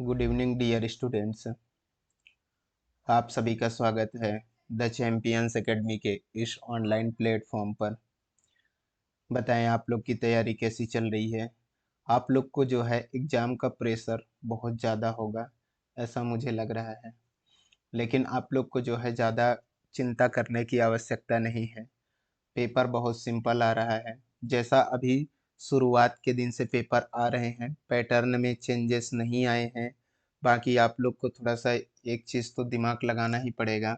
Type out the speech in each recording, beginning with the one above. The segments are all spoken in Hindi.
Good evening dear students. आप सभी का स्वागत है द चैंपियंस एकेडमी के इस ऑनलाइन प्लेटफॉर्म पर। बताएं आप लोग की तैयारी कैसी चल रही है। आप लोग को जो है एग्ज़ाम का प्रेशर बहुत ज़्यादा होगा, ऐसा मुझे लग रहा है। लेकिन आप लोग को जो है ज़्यादा चिंता करने की आवश्यकता नहीं है। पेपर बहुत सिंपल आ रहा है। जैसा अभी शुरुआत के दिन से पेपर आ रहे हैं, पैटर्न में चेंजेस नहीं आए हैं। बाकी आप लोग को थोड़ा सा एक चीज़ तो दिमाग लगाना ही पड़ेगा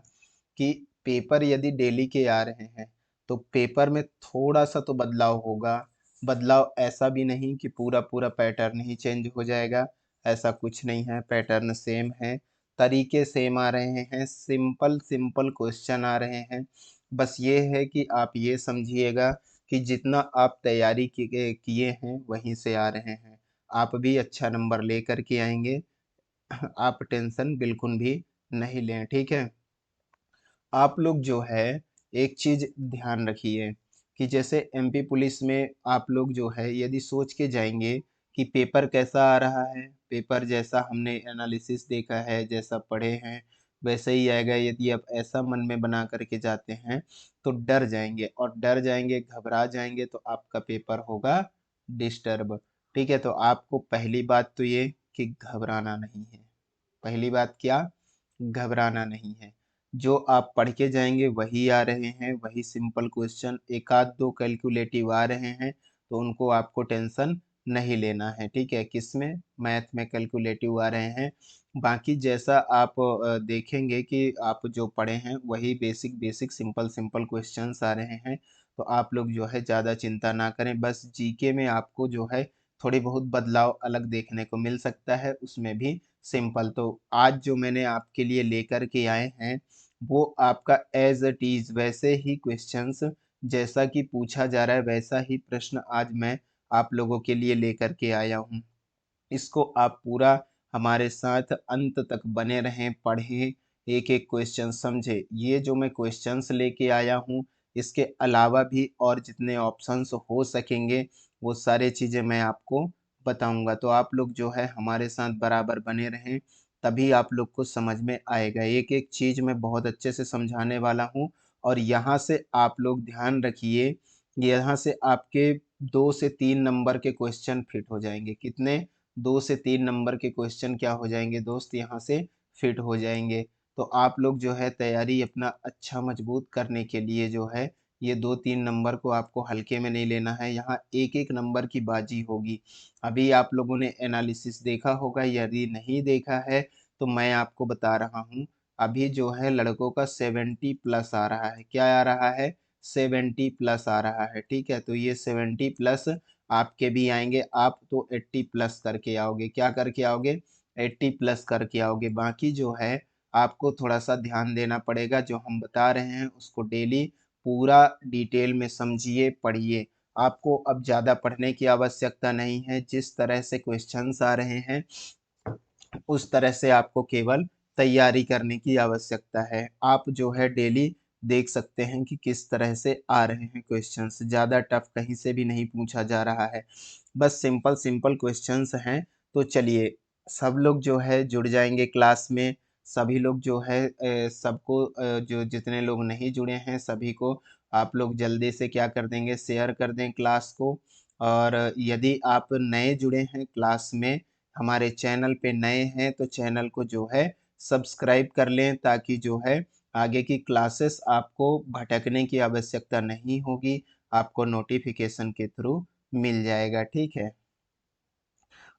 कि पेपर यदि डेली के आ रहे हैं तो पेपर में थोड़ा सा तो बदलाव होगा। बदलाव ऐसा भी नहीं कि पूरा पूरा पैटर्न ही चेंज हो जाएगा, ऐसा कुछ नहीं है। पैटर्न सेम है, तरीके सेम आ रहे हैं, सिंपल सिंपल क्वेश्चन आ रहे हैं। बस ये है कि आप ये समझिएगा कि जितना आप तैयारी किए हैं वहीं से आ रहे हैं। आप भी अच्छा नंबर लेकर के आएंगे। आप टेंशन बिल्कुल भी नहीं लें, ठीक है। आप लोग जो है एक चीज ध्यान रखिए कि जैसे एमपी पुलिस में आप लोग जो है यदि सोच के जाएंगे कि पेपर कैसा आ रहा है, पेपर जैसा हमने एनालिसिस देखा है, जैसा पढ़े हैं वैसे ही आएगा, यदि आप ऐसा मन में बना करके जाते हैं तो डर जाएंगे, और डर जाएंगे, घबरा जाएंगे तो आपका पेपर होगा डिस्टर्ब। ठीक है, तो आपको पहली बात तो ये कि घबराना नहीं है। पहली बात क्या? घबराना नहीं है। जो आप पढ़ के जाएंगे वही आ रहे हैं, वही सिंपल क्वेश्चन। एक आध दो कैलकुलेटिव आ रहे हैं तो उनको आपको टेंशन नहीं लेना है, ठीक है। किसमें? मैथ में कैलकुलेटिव आ रहे हैं। बाकी जैसा आप देखेंगे कि आप जो पढ़े हैं वही basic basic simple simple questions आ रहे हैं। तो आप लोग जो है ज़्यादा चिंता ना करें। बस जीके में आपको जो है थोड़ी बहुत बदलाव अलग देखने को मिल सकता है, उसमें भी सिंपल। तो आज जो मैंने आपके लिए लेकर के आए हैं वो आपका एज इट इज वैसे ही क्वेश्चंस, जैसा कि पूछा जा रहा है वैसा ही प्रश्न आज मैं आप लोगों के लिए लेकर के आया हूँ। इसको आप पूरा हमारे साथ अंत तक बने रहें, पढ़ें, एक एक क्वेश्चन समझे। ये जो मैं क्वेश्चंस लेके आया हूँ इसके अलावा भी और जितने ऑप्शंस हो सकेंगे वो सारे चीज़ें मैं आपको बताऊंगा। तो आप लोग जो है हमारे साथ बराबर बने रहें, तभी आप लोग को समझ में आएगा। एक एक चीज़ मैं बहुत अच्छे से समझाने वाला हूँ। और यहाँ से आप लोग ध्यान रखिए, यहाँ से आपके 2 से 3 नंबर के क्वेश्चन फिट हो जाएंगे। कितने? 2 से 3 नंबर के क्वेश्चन क्या हो जाएंगे दोस्त? यहाँ से फिट हो जाएंगे। तो आप लोग जो है तैयारी अपना अच्छा मजबूत करने के लिए जो है ये 2-3 नंबर को आपको हल्के में नहीं लेना है। यहाँ एक एक नंबर की बाजी होगी। अभी आप लोगों ने एनालिसिस देखा होगा, यदि नहीं देखा है तो मैं आपको बता रहा हूँ। अभी जो है लड़कों का 70+ आ रहा है। क्या आ रहा है? 70+ आ रहा है, ठीक है। तो ये 70+ आपके भी आएंगे। आप तो 80+ करके आओगे। क्या करके आओगे? 80+ करके आओगे। बाकी जो है आपको थोड़ा सा ध्यान देना पड़ेगा, जो हम बता रहे हैं उसको डेली पूरा डिटेल में समझिए, पढ़िए। आपको अब ज़्यादा पढ़ने की आवश्यकता नहीं है। जिस तरह से क्वेश्चंस आ रहे हैं उस तरह से आपको केवल तैयारी करने की आवश्यकता है। आप जो है डेली देख सकते हैं कि किस तरह से आ रहे हैं क्वेश्चंस। ज़्यादा टफ कहीं से भी नहीं पूछा जा रहा है, बस सिंपल सिंपल क्वेश्चंस हैं। तो चलिए, सब लोग जो है जुड़ जाएंगे क्लास में। सभी लोग जो है सबको जो जितने लोग नहीं जुड़े हैं सभी को आप लोग जल्दी से क्या कर देंगे? शेयर कर दें क्लास को। और यदि आप नए जुड़े हैं क्लास में, हमारे चैनल पे नए हैं, तो चैनल को जो है सब्सक्राइब कर लें, ताकि जो है आगे की क्लासेस आपको भटकने की आवश्यकता नहीं होगी, आपको नोटिफिकेशन के थ्रू मिल जाएगा, ठीक है।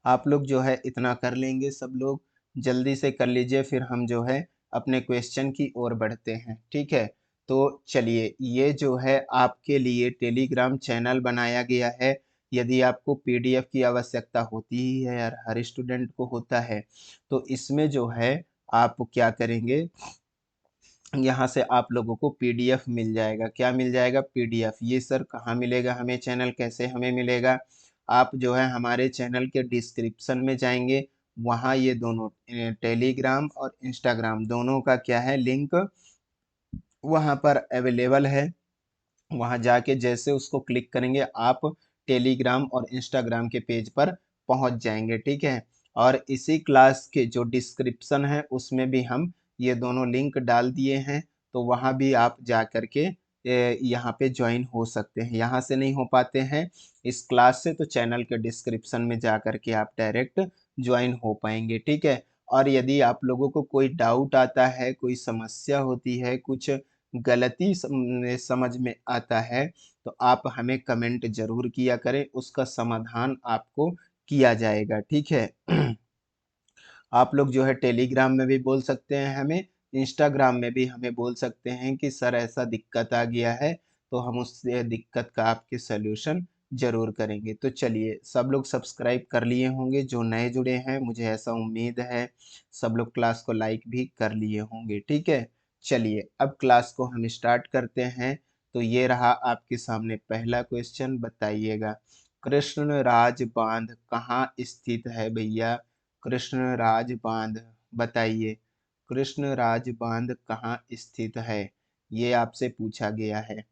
आप लोग जो है इतना कर लेंगे, सब लोग जल्दी से कर लीजिए, फिर हम जो है अपने क्वेश्चन की ओर बढ़ते हैं, ठीक है। तो चलिए, ये जो है आपके लिए टेलीग्राम चैनल बनाया गया है। यदि आपको पीडीएफ की आवश्यकता होती ही है यार, हर स्टूडेंट को होता है, तो इसमें जो है आप क्या करेंगे, यहाँ से आप लोगों को पीडीएफ मिल जाएगा। क्या मिल जाएगा? पीडीएफ। ये सर कहाँ मिलेगा हमें? चैनल कैसे हमें मिलेगा? आप जो है हमारे चैनल के डिस्क्रिप्शन में जाएंगे, वहाँ ये दोनों टेलीग्राम और इंस्टाग्राम दोनों का क्या है, लिंक वहाँ पर अवेलेबल है। वहाँ जाके जैसे उसको क्लिक करेंगे आप टेलीग्राम और इंस्टाग्राम के पेज पर पहुँच जाएंगे, ठीक है। और इसी क्लास के जो डिस्क्रिप्शन है उसमें भी हम ये दोनों लिंक डाल दिए हैं, तो वहाँ भी आप जा कर के यहाँ पे ज्वाइन हो सकते हैं। यहाँ से नहीं हो पाते हैं इस क्लास से, तो चैनल के डिस्क्रिप्शन में जा कर के आप डायरेक्ट ज्वाइन हो पाएंगे, ठीक है। और यदि आप लोगों को कोई डाउट आता है, कोई समस्या होती है, कुछ गलती समझ में आता है, तो आप हमें कमेंट जरूर किया करें, उसका समाधान आपको किया जाएगा, ठीक है। आप लोग जो है टेलीग्राम में भी बोल सकते हैं हमें, इंस्टाग्राम में भी हमें बोल सकते हैं कि सर ऐसा दिक्कत आ गया है, तो हम उस दिक्कत का आपके सल्यूशन जरूर करेंगे। तो चलिए, सब लोग सब्सक्राइब कर लिए होंगे, जो नए जुड़े हैं मुझे ऐसा उम्मीद है सब लोग क्लास को लाइक भी कर लिए होंगे, ठीक है। चलिए अब क्लास को हम स्टार्ट करते हैं। तो ये रहा आपके सामने पहला क्वेश्चन, बताइएगा कृष्ण राज बांध कहाँ स्थित है भैया? कृष्ण राज बांध, बताइए कृष्ण राज बांध कहाँ स्थित है, ये आपसे पूछा गया है।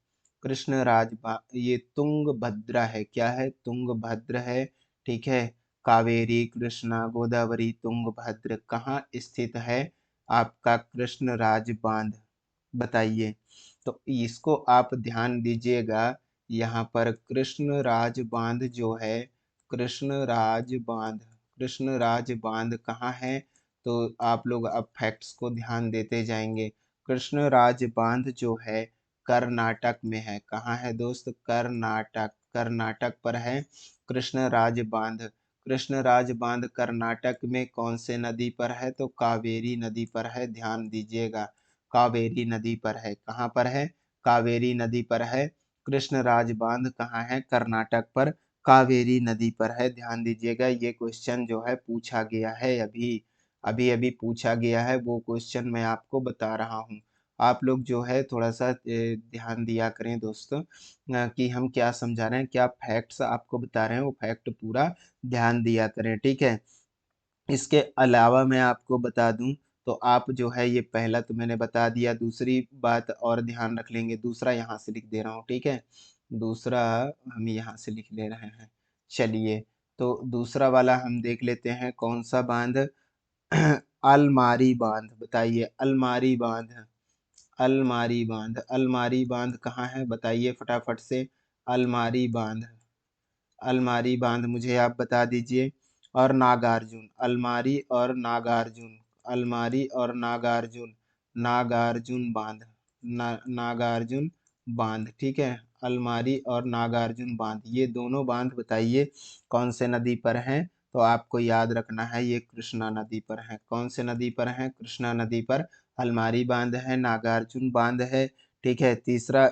कृष्ण राज बांध ये तुंगभद्रा है, क्या है? तुंगभद्र है, ठीक है। कावेरी कृष्णा गोदावरी तुंगभद्र कहाँ स्थित है आपका कृष्ण राज बांध, बताइए। तो इसको आप ध्यान दीजिएगा, यहाँ पर कृष्ण राज बांध जो है, कृष्ण राज बांध, कृष्ण राज बांध कहाँ है? तो आप लोग अब फैक्ट्स को ध्यान देते जाएंगे। कृष्ण राज बांध जो है कर्नाटक में है, कहाँ है दोस्त? कर्नाटक, कर्नाटक पर है कृष्ण राज बांध। कृष्ण राज बांध कर्नाटक में कौन से नदी पर है? तो कावेरी नदी पर है, ध्यान दीजिएगा, कावेरी नदी पर है। कहाँ पर है? कावेरी नदी पर है। कृष्ण राज बांध कहाँ है? कर्नाटक पर कावेरी नदी पर है, ध्यान दीजिएगा। ये क्वेश्चन जो है पूछा गया है, अभी अभी अभी पूछा गया है, वो क्वेश्चन मैं आपको बता रहा हूँ। आप लोग जो है थोड़ा सा ध्यान दिया करें दोस्तों, कि हम क्या समझा रहे हैं, क्या फैक्ट्स आपको बता रहे हैं, वो फैक्ट पूरा ध्यान दिया करें, ठीक है। इसके अलावा मैं आपको बता दूं, तो आप जो है ये पहला तो मैंने बता दिया, दूसरी बात और ध्यान रख लेंगे, दूसरा यहाँ से लिख दे रहा हूँ, ठीक है। दूसरा हम यहाँ से लिख ले रहे हैं। चलिए, तो दूसरा वाला हम देख लेते हैं, कौन सा बांध? अलमारी बांध, बताइए अलमारी बांध, अलमारी बांध, अलमारी बांध कहाँ है बताइए फटाफट से। अलमारी बांध, अलमारी बांध मुझे आप बता दीजिए। और नागार्जुन, अलमारी और नागार्जुन, अलमारी और नागार्जुन, नागार्जुन बांध, नागार्जुन बांध, ठीक है। अलमारी और नागार्जुन बांध, ये दोनों बांध बताइए कौन से नदी पर हैं? तो आपको याद रखना है ये कृष्णा नदी पर है। कौन से नदी पर है? कृष्णा नदी पर अलमारी बांध है, नागार्जुन बांध है, ठीक है। तीसरा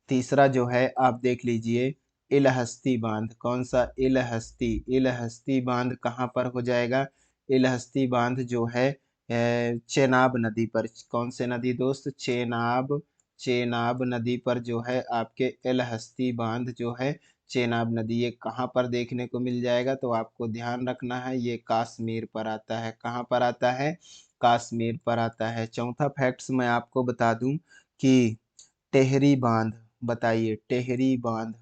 तीसरा जो है आप देख लीजिए, इलहस्ती बांध, कौन सा? इलहस्ती, इलहस्ती बांध कहाँ पर हो जाएगा? इलहस्ती बांध जो है चेनाब नदी पर। कौन से नदी दोस्त? चेनाब, चेनाब नदी पर जो है आपके इलहस्ती बांध जो है, चेनाब नदी, ये कहाँ पर देखने को मिल जाएगा? तो आपको ध्यान रखना है, ये कश्मीर पर आता है। कहाँ पर आता है? कश्मीर पर आता है। चौथा फैक्ट्स मैं आपको बता दूं कि टेहरी बांध, बताइए टेहरी बांध,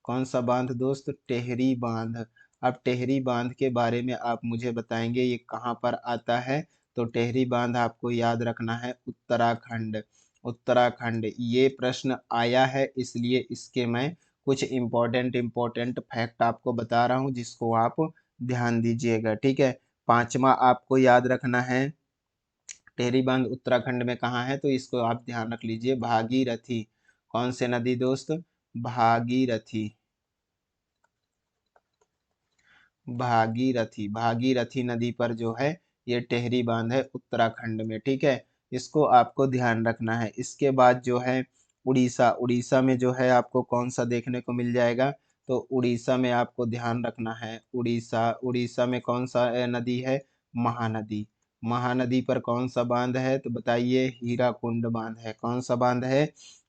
कौन सा बांध दोस्त? टेहरी बांध। अब टेहरी बांध के बारे में आप मुझे बताएंगे ये कहाँ पर आता है? तो टेहरी बांध आपको याद रखना है उत्तराखंड, उत्तराखंड। ये प्रश्न आया है, इसलिए इसके मैं कुछ इम्पोर्टेंट फैक्ट आपको बता रहा हूँ, जिसको आप ध्यान दीजिएगा, ठीक है। पांचवा आपको याद रखना है, टेहरी बांध उत्तराखंड में कहाँ है? तो इसको आप ध्यान रख लीजिए, भागीरथी। कौन से नदी दोस्त? भागीरथी, भागीरथी, भागीरथी नदी पर जो है ये टेहरी बांध है उत्तराखंड में, ठीक है। इसको आपको ध्यान रखना है। इसके बाद जो है उड़ीसा, उड़ीसा में जो है आपको कौन सा देखने को मिल जाएगा? तो उड़ीसा में आपको ध्यान रखना है, उड़ीसा, उड़ीसा में कौन सा नदी है? महानदी। महानदी पर कौन सा बांध है? तो बताइए हीराकुंड बांध है। कौन सा बांध है?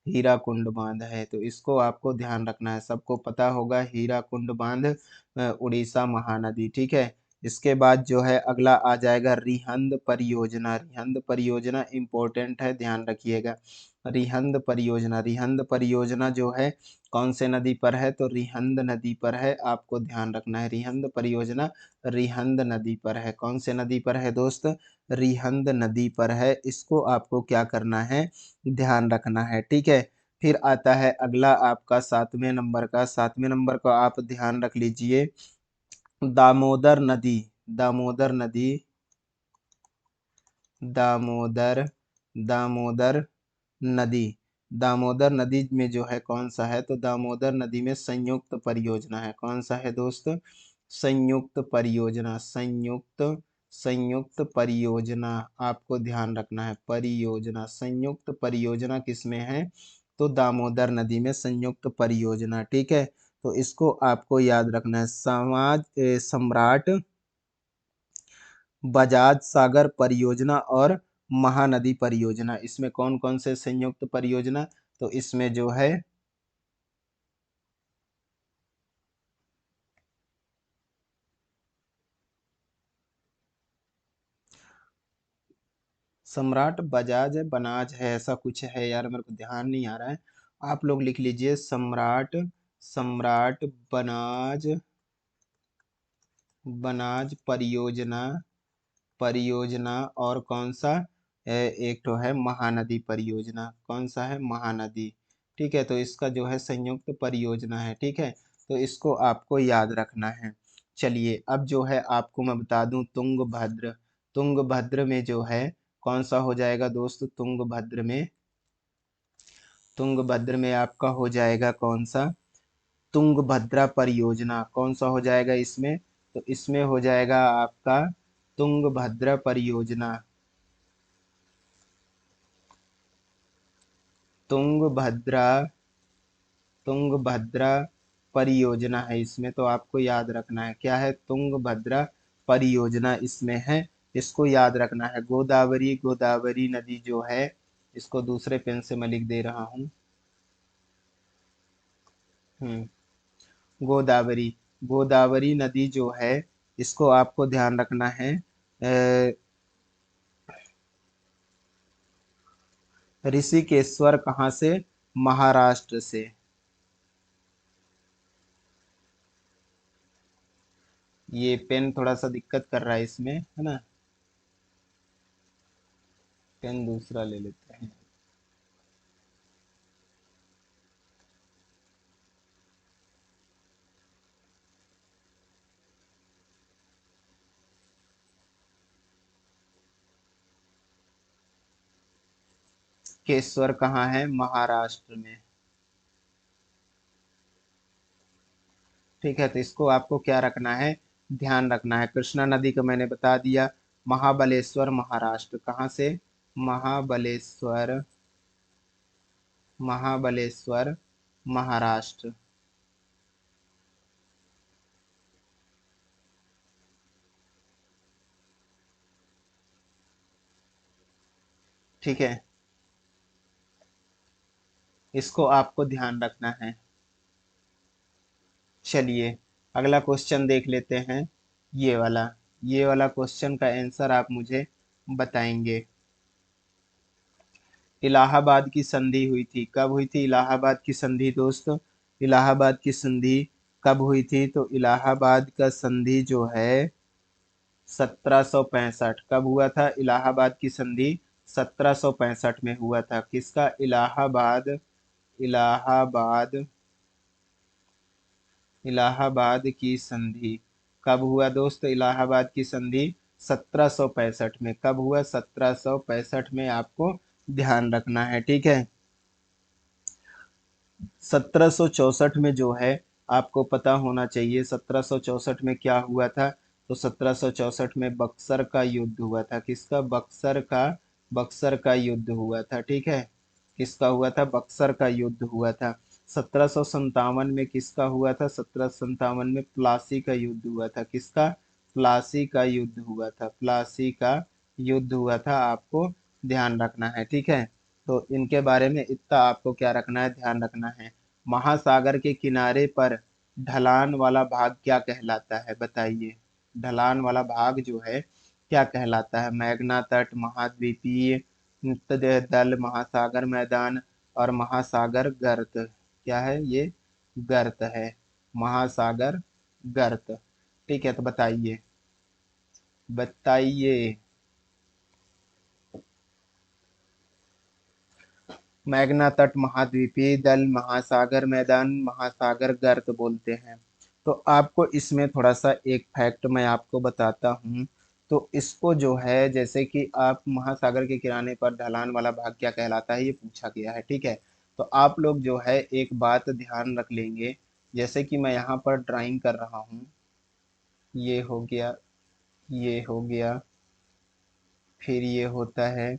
हीराकुंड बांध है। तो इसको आपको ध्यान रखना है, सबको पता होगा हीराकुंड बांध उड़ीसा महानदी, ठीक है। इसके बाद जो है अगला आ जाएगा रिहंद परियोजना, रिहंद परियोजना इंपॉर्टेंट है, ध्यान रखिएगा। रिहंद परियोजना, रिहंद परियोजना जो है कौन से नदी पर है, तो रिहंद नदी पर है, आपको ध्यान रखना है। रिहंद परियोजना रिहंद नदी पर है। कौन से नदी पर है दोस्त, रिहंद नदी पर है। इसको आपको क्या करना है, ध्यान रखना है, ठीक है। फिर आता है अगला आपका 7वें नंबर का, 7वें नंबर का आप ध्यान रख लीजिए, दामोदर नदी, दामोदर नदी, दामोदर, दामोदर नदी, दामोदर नदी में जो है कौन सा है, तो दामोदर नदी में संयुक्त परियोजना है। कौन सा है दोस्त, संयुक्त परियोजना, संयुक्त, संयुक्त परियोजना, आपको ध्यान रखना है। परियोजना, संयुक्त परियोजना किसमें है, तो दामोदर नदी में संयुक्त परियोजना, ठीक है। तो इसको आपको याद रखना है। सम्राट बजाज सागर परियोजना और महानदी परियोजना, इसमें कौन कौन से संयुक्त परियोजना, तो इसमें जो है सम्राट बजाज है, बनाज है, ऐसा कुछ है यार, मेरे को ध्यान नहीं आ रहा है। आप लोग लिख लीजिए सम्राट, सम्राट बनाज, बनाज परियोजना, परियोजना और कौन सा, एक तो है महानदी परियोजना। कौन सा है, महानदी, ठीक है। तो इसका जो है संयुक्त परियोजना है, ठीक है। तो इसको आपको याद रखना है। चलिए अब जो है आपको मैं बता दूं, तुंगभद्र, तुंगभद्र में जो है कौन सा हो जाएगा दोस्त, तुंगभद्र में, तुंगभद्र में आपका हो जाएगा कौन सा, तुंगभद्रा परियोजना। कौन सा हो जाएगा इसमें, तो इसमें हो जाएगा आपका तुंगभद्रा परियोजना, तुंगभद्रा, तुंगभद्रा परियोजना है इसमें। तो आपको याद रखना है क्या है, तुंगभद्रा परियोजना इसमें है, इसको याद रखना है। गोदावरी, गोदावरी नदी जो है, इसको दूसरे पेन से मैं लिख दे रहा हूँ। गोदावरी, गोदावरी नदी जो है, इसको आपको ध्यान रखना है। ऋषिकेश्वर कहाँ से, महाराष्ट्र से। ये पेन थोड़ा सा दिक्कत कर रहा है इसमें, है ना, पेन दूसरा ले लेते हैं। केश्वर कहाँ है, महाराष्ट्र में, ठीक है। तो इसको आपको क्या रखना है, ध्यान रखना है। कृष्णा नदी का मैंने बता दिया। महाबलेश्वर महाराष्ट्र, कहाँ से, महाबलेश्वर, महाबलेश्वर महाराष्ट्र, ठीक है। इसको आपको ध्यान रखना है। चलिए अगला क्वेश्चन देख लेते हैं, ये वाला, ये वाला क्वेश्चन का आंसर आप मुझे बताएंगे। इलाहाबाद की संधि हुई थी, कब हुई थी इलाहाबाद की संधि दोस्त, इलाहाबाद की संधि कब हुई थी, तो इलाहाबाद का संधि जो है 1765, कब हुआ था इलाहाबाद की संधि, 1765 में हुआ था। किसका, इलाहाबाद, इलाहाबाद, इलाहाबाद की संधि कब हुआ दोस्त, इलाहाबाद की संधि 1765 में, कब हुआ, 1765 में, आपको ध्यान रखना है, ठीक है। 1764 में जो है आपको पता होना चाहिए, 1764 में क्या हुआ था, तो 1764 में बक्सर का युद्ध हुआ था। किसका, बक्सर का, बक्सर का युद्ध हुआ था, ठीक है। किसका हुआ था, बक्सर का युद्ध हुआ था। 1757 में किसका हुआ था, 1757 में प्लासी का युद्ध हुआ था। किसका, प्लासी का युद्ध हुआ था, प्लासी का युद्ध हुआ था, आपको ध्यान रखना है, ठीक है। तो इनके बारे में इतना आपको क्या रखना है, ध्यान रखना है। महासागर के किनारे पर ढलान वाला भाग क्या कहलाता है, बताइए। ढलान वाला भाग जो है क्या कहलाता है, मैग्ना तट, महाद्वीपीय, दल महासागर मैदान और महासागर गर्त। क्या है ये? गर्त है, महासागर गर्त। ठीक है, तो बताइए, बताइए। मैग्ना तट महाद्वीपीय दल महासागर मैदान महासागर गर्त बोलते हैं। तो आपको इसमें थोड़ा सा एक फैक्ट मैं आपको बताता हूँ। तो इसको जो है, जैसे कि आप महासागर के किनारे पर ढलान वाला भाग क्या कहलाता है, ये पूछा गया है। ठीक है, तो आप लोग जो है एक बात ध्यान रख लेंगे। जैसे कि मैं यहाँ पर ड्राइंग कर रहा हूँ, ये हो गया, ये हो गया, फिर ये होता है,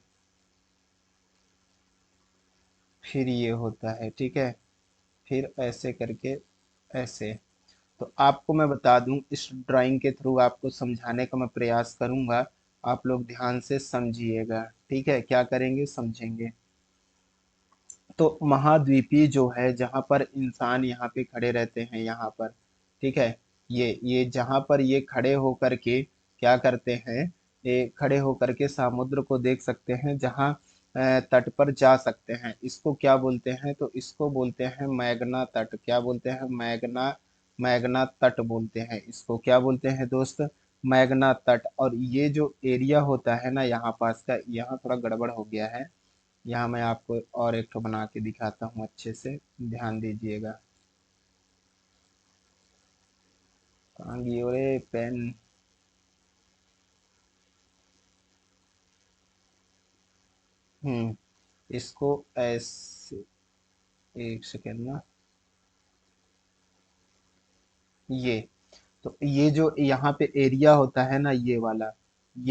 फिर ये होता है। ठीक है, फिर ऐसे करके, ऐसे। तो आपको मैं बता दूं, इस ड्राइंग के थ्रू आपको समझाने का मैं प्रयास करूंगा। आप लोग ध्यान से समझिएगा। ठीक है, क्या करेंगे, समझेंगे। तो महाद्वीपीय जो है, जहाँ पर इंसान यहाँ पे खड़े रहते हैं, यहाँ पर। ठीक है, ये जहाँ पर ये खड़े होकर के क्या करते हैं, ये खड़े होकर के समुद्र को देख सकते हैं, जहाँ तट पर जा सकते हैं। इसको क्या बोलते हैं? तो इसको बोलते हैं मैग्ना तट। क्या बोलते हैं? मैग्ना, मैग्ना तट बोलते हैं इसको। क्या बोलते हैं दोस्त? मैग्ना तट। और ये जो एरिया होता है ना यहाँ पास का, यहाँ थोड़ा गड़बड़ हो गया है। यहाँ मैं आपको और एक ठो बना के दिखाता हूँ, अच्छे से ध्यान दीजिएगा। कहाँ गई रे पेन? इसको ऐसे, एक सेकेंड ना। ये, तो ये जो यहाँ पे एरिया होता है ना, ये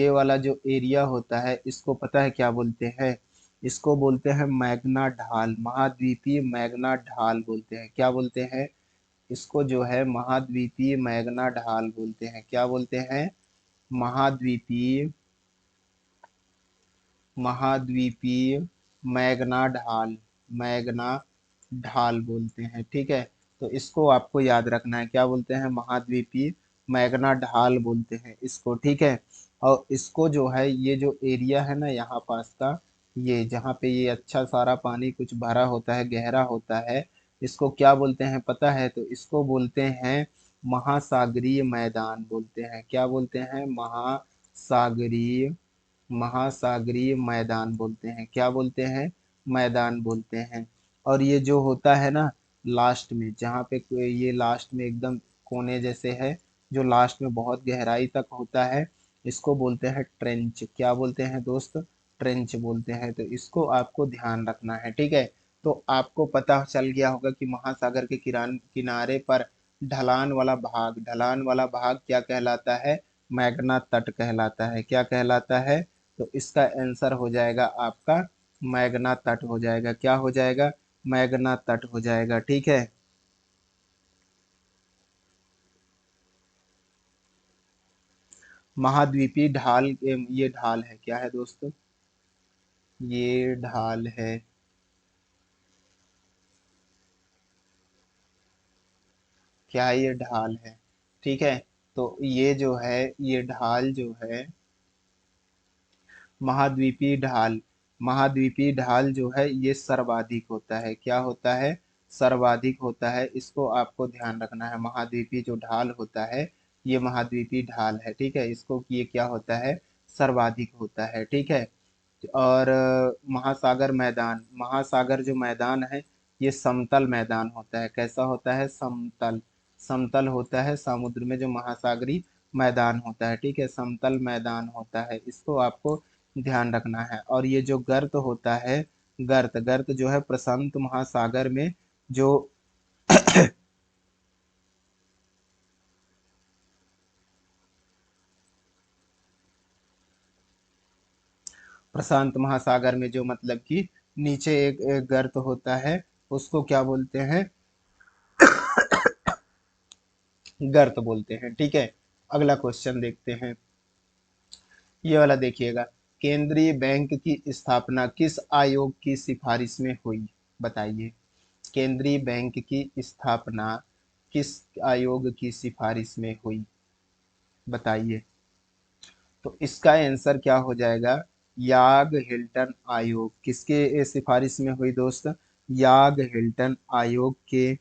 वाला जो एरिया होता है, इसको पता है क्या बोलते हैं? इसको बोलते हैं मैग्ना ढाल, महाद्वीपीय मैग्ना ढाल बोलते हैं। क्या बोलते हैं? इसको जो है महाद्वीपीय मैग्ना ढाल बोलते हैं। क्या बोलते हैं? महाद्वीपीय, महाद्वीपीय मैग्ना ढाल, मैग्ना ढाल बोलते हैं। ठीक है, तो इसको आपको याद रखना है। क्या बोलते हैं? महाद्वीपीय मैग्ना ढाल बोलते हैं इसको। ठीक है, और इसको जो है, ये जो एरिया है ना यहाँ पास का, ये जहाँ पे ये अच्छा सारा पानी कुछ भरा होता है, गहरा होता है, इसको क्या बोलते हैं पता है? तो इसको बोलते हैं महासागरीय मैदान बोलते हैं। क्या बोलते हैं? महासागरीय, महासागरीय मैदान बोलते हैं। क्या बोलते हैं? मैदान बोलते हैं। और ये जो होता है ना लास्ट में, जहाँ पे ये लास्ट में एकदम कोने जैसे है, जो लास्ट में बहुत गहराई तक होता है, इसको बोलते हैं ट्रेंच। क्या बोलते हैं दोस्त? ट्रेंच बोलते हैं। तो इसको आपको ध्यान रखना है। ठीक है, तो आपको पता चल गया होगा कि महासागर के किनारे पर ढलान वाला भाग, ढलान वाला भाग क्या कहलाता है? मैग्ना तट कहलाता है। क्या कहलाता है? तो इसका आंसर हो जाएगा आपका मैग्ना तट हो जाएगा। क्या हो जाएगा? मैग्ना तट हो जाएगा। ठीक है, महाद्वीपीय ढाल, ये ढाल है। क्या है दोस्तों? ये ढाल है। क्या है? ये ढाल है। ठीक है, तो ये जो है, ये ढाल जो है, महाद्वीपीय ढाल, महाद्वीपीय ढाल जो है, ये सर्वाधिक होता है। क्या होता है? सर्वाधिक होता है। इसको आपको ध्यान रखना है। महाद्वीपीय जो ढाल होता है, ये महाद्वीपीय ढाल है। ठीक है, इसको ये क्या होता है? सर्वाधिक होता है। ठीक है, और महासागर मैदान, महासागर जो मैदान है, ये समतल मैदान होता है। कैसा होता है? समतल, समतल होता है। समुद्र में जो महासागरी मैदान होता है, ठीक है, समतल मैदान होता है। इसको आपको ध्यान रखना है। और ये जो गर्त होता है, गर्त, गर्त जो है प्रशांत महासागर में जो प्रशांत महासागर में जो मतलब कि नीचे एक गर्त होता है, उसको क्या बोलते हैं? गर्त बोलते हैं। ठीक है, अगला क्वेश्चन देखते हैं। ये वाला देखिएगा, केंद्रीय बैंक की स्थापना किस आयोग की सिफारिश में हुई? बताइए, केंद्रीय बैंक की स्थापना किस आयोग की सिफारिश में हुई? बताइए। तो इसका आंसर क्या हो जाएगा? याग हिल्टन आयोग किसके सिफारिश में हुई दोस्त? याग हिल्टन आयोग के,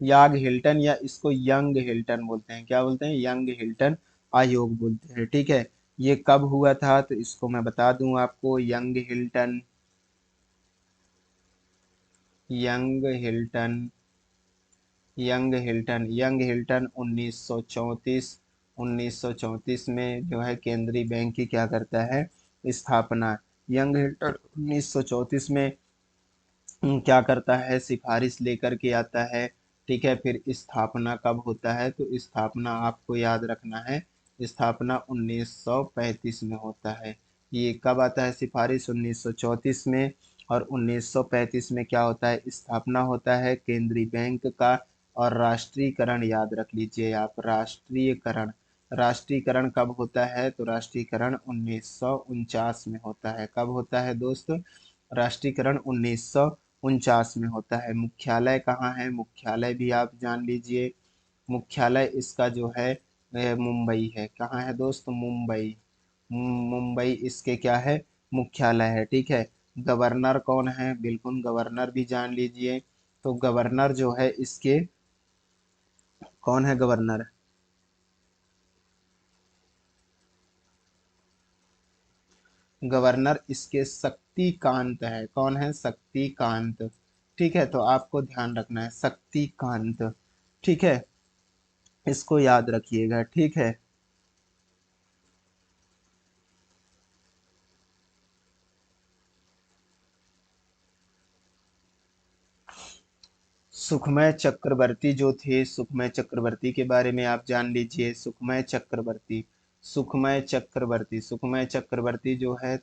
याग हिल्टन या इसको यंग हिल्टन बोलते हैं, क्या बोलते हैं? यंग हिल्टन आयोग बोलते हैं, ठीक है। ये कब हुआ था तो इसको मैं बता दूं आपको। यंग हिल्टन यंग हिल्टन 1934, 1934 में जो है केंद्रीय बैंक की क्या करता है? स्थापना। यंग हिल्टन 1934 में क्या करता है? सिफारिश लेकर के आता है, ठीक है। फिर स्थापना कब होता है? तो स्थापना आपको याद रखना है, स्थापना 1935 में होता है। ये कब आता है सिफारिश? 1934 में। और 1935 में क्या होता है? स्थापना होता है केंद्रीय बैंक का। और राष्ट्रीयकरण याद रख लीजिए आप, राष्ट्रीयकरण। राष्ट्रीयकरण कब होता है? तो राष्ट्रीयकरण 1949 में होता है। कब होता है दोस्त? राष्ट्रीयकरण 1949 में होता है। मुख्यालय कहाँ है? मुख्यालय भी आप जान लीजिए। मुख्यालय इसका जो है मुंबई है। कहाँ है दोस्त? मुंबई। मुंबई इसके क्या है? मुख्यालय है, ठीक है। गवर्नर कौन है? बिल्कुल गवर्नर भी जान लीजिए। तो गवर्नर जो है इसके, कौन है गवर्नर? गवर्नर इसके शक्तिकांत है। कौन है? शक्तिकांत, ठीक है। तो आपको ध्यान रखना है शक्तिकांत, ठीक है। इसको याद रखिएगा, ठीक है। सुखमय चक्रवर्ती जो थे, सुखमय चक्रवर्ती के बारे में आप जान लीजिए। सुखमय चक्रवर्ती जो है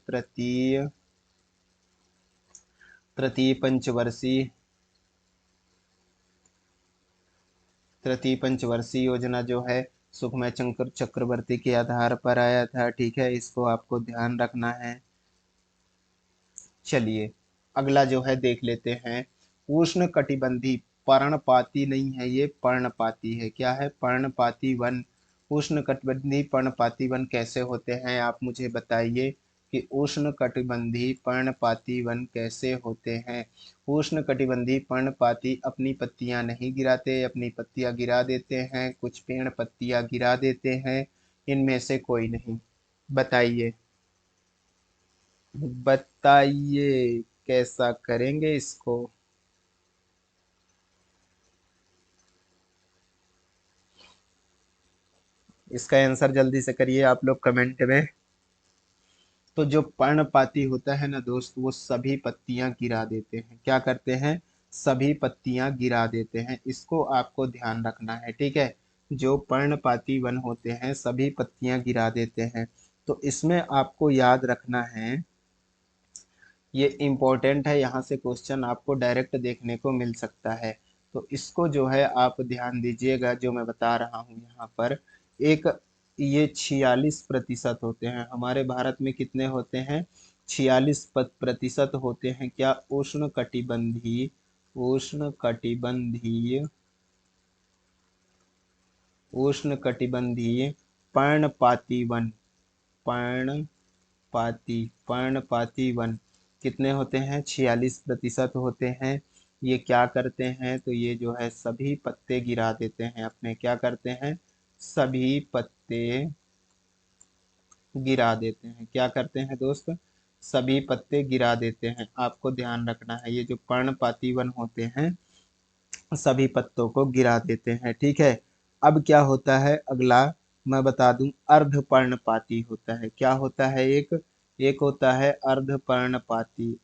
तृतीय पंचवर्षीय तृतीय पंचवर्षीय योजना जो है सुखमय चक्रवर्ती के आधार पर आया था, ठीक है। इसको आपको ध्यान रखना है। चलिए अगला जो है देख लेते हैं। उष्ण कटिबंधी पर्णपाती नहीं है, ये पर्णपाती है। क्या है? पर्णपाती वन। उष्ण कटिबंधी पर्णपाती वन कैसे होते हैं आप मुझे बताइए कि उष्ण कटिबंधी पर्णपाती वन कैसे होते हैं? उष्ण कटिबंधी पर्णपाती अपनी पत्तियां नहीं गिराते, अपनी पत्तियां गिरा देते हैं, कुछ पेड़ पत्तियां गिरा देते हैं, इनमें से कोई नहीं। बताइए, बताइए कैसा करेंगे इसको? इसका आंसर जल्दी से करिए आप लोग कमेंट में। तो जो पर्णपाती होता है ना दोस्त, वो सभी पत्तियां गिरा देते हैं। क्या करते हैं? सभी पत्तियां गिरा देते हैं। इसको आपको ध्यान रखना है, ठीक है। जो पर्णपाती वन होते हैं सभी पत्तियां गिरा देते हैं। तो इसमें आपको याद रखना है, ये इम्पोर्टेंट है, यहाँ से क्वेश्चन आपको डायरेक्ट देखने को मिल सकता है। तो इसको जो है आप ध्यान दीजिएगा, जो मैं बता रहा हूँ यहाँ पर। एक, ये 46% होते हैं हमारे भारत में। कितने होते हैं? 46% होते हैं क्या? उष्ण कटिबंधीय उष्ण कटिबंधीय पर्णपाती वन। पर्णपाती वन कितने होते हैं? 46% होते हैं। ये क्या करते हैं? तो ये जो है सभी पत्ते गिरा देते हैं अपने। क्या करते हैं? सभी पत्ते गिरा देते हैं। क्या करते हैं दोस्त? सभी पत्ते गिरा देते हैं। आपको ध्यान रखना है, ये जो पर्णपाती वन होते हैं सभी पत्तों को गिरा देते हैं, ठीक है। अब क्या होता है अगला, मैं बता दूं। अर्धपर्णपाती होता है। क्या होता है? एक एक होता है अर्धपर्णपाती।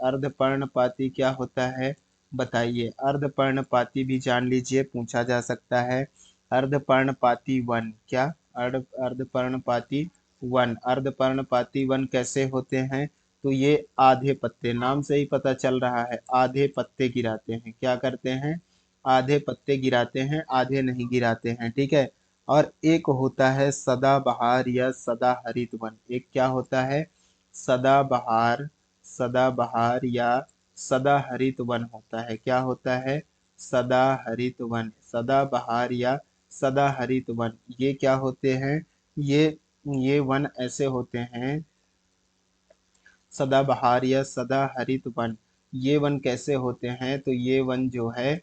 अर्धपर्णपाती क्या होता है? बताइए। अर्धपर्णपाती भी जान लीजिए, पूछा जा सकता है। अर्धपर्णपाती वन क्या? अर्धपर्णपाती वन कैसे होते हैं? तो ये आधे पत्ते, नाम से ही पता चल रहा है, आधे पत्ते गिराते हैं। क्या करते हैं? आधे पत्ते गिराते हैं, आधे नहीं गिराते हैं, ठीक है। और एक होता है सदाबहार या सदाहरित वन। एक क्या होता है? सदाबहार सदाबहार या सदाहरित वन होता है। क्या होता है? सदाहरित वन। सदाबहार या सदाहरित वन ये क्या होते हैं? ये ये वन ऐसे होते हैं, सदाबहार या सदा हरित वन। ये वन कैसे होते हैं? तो ये वन जो है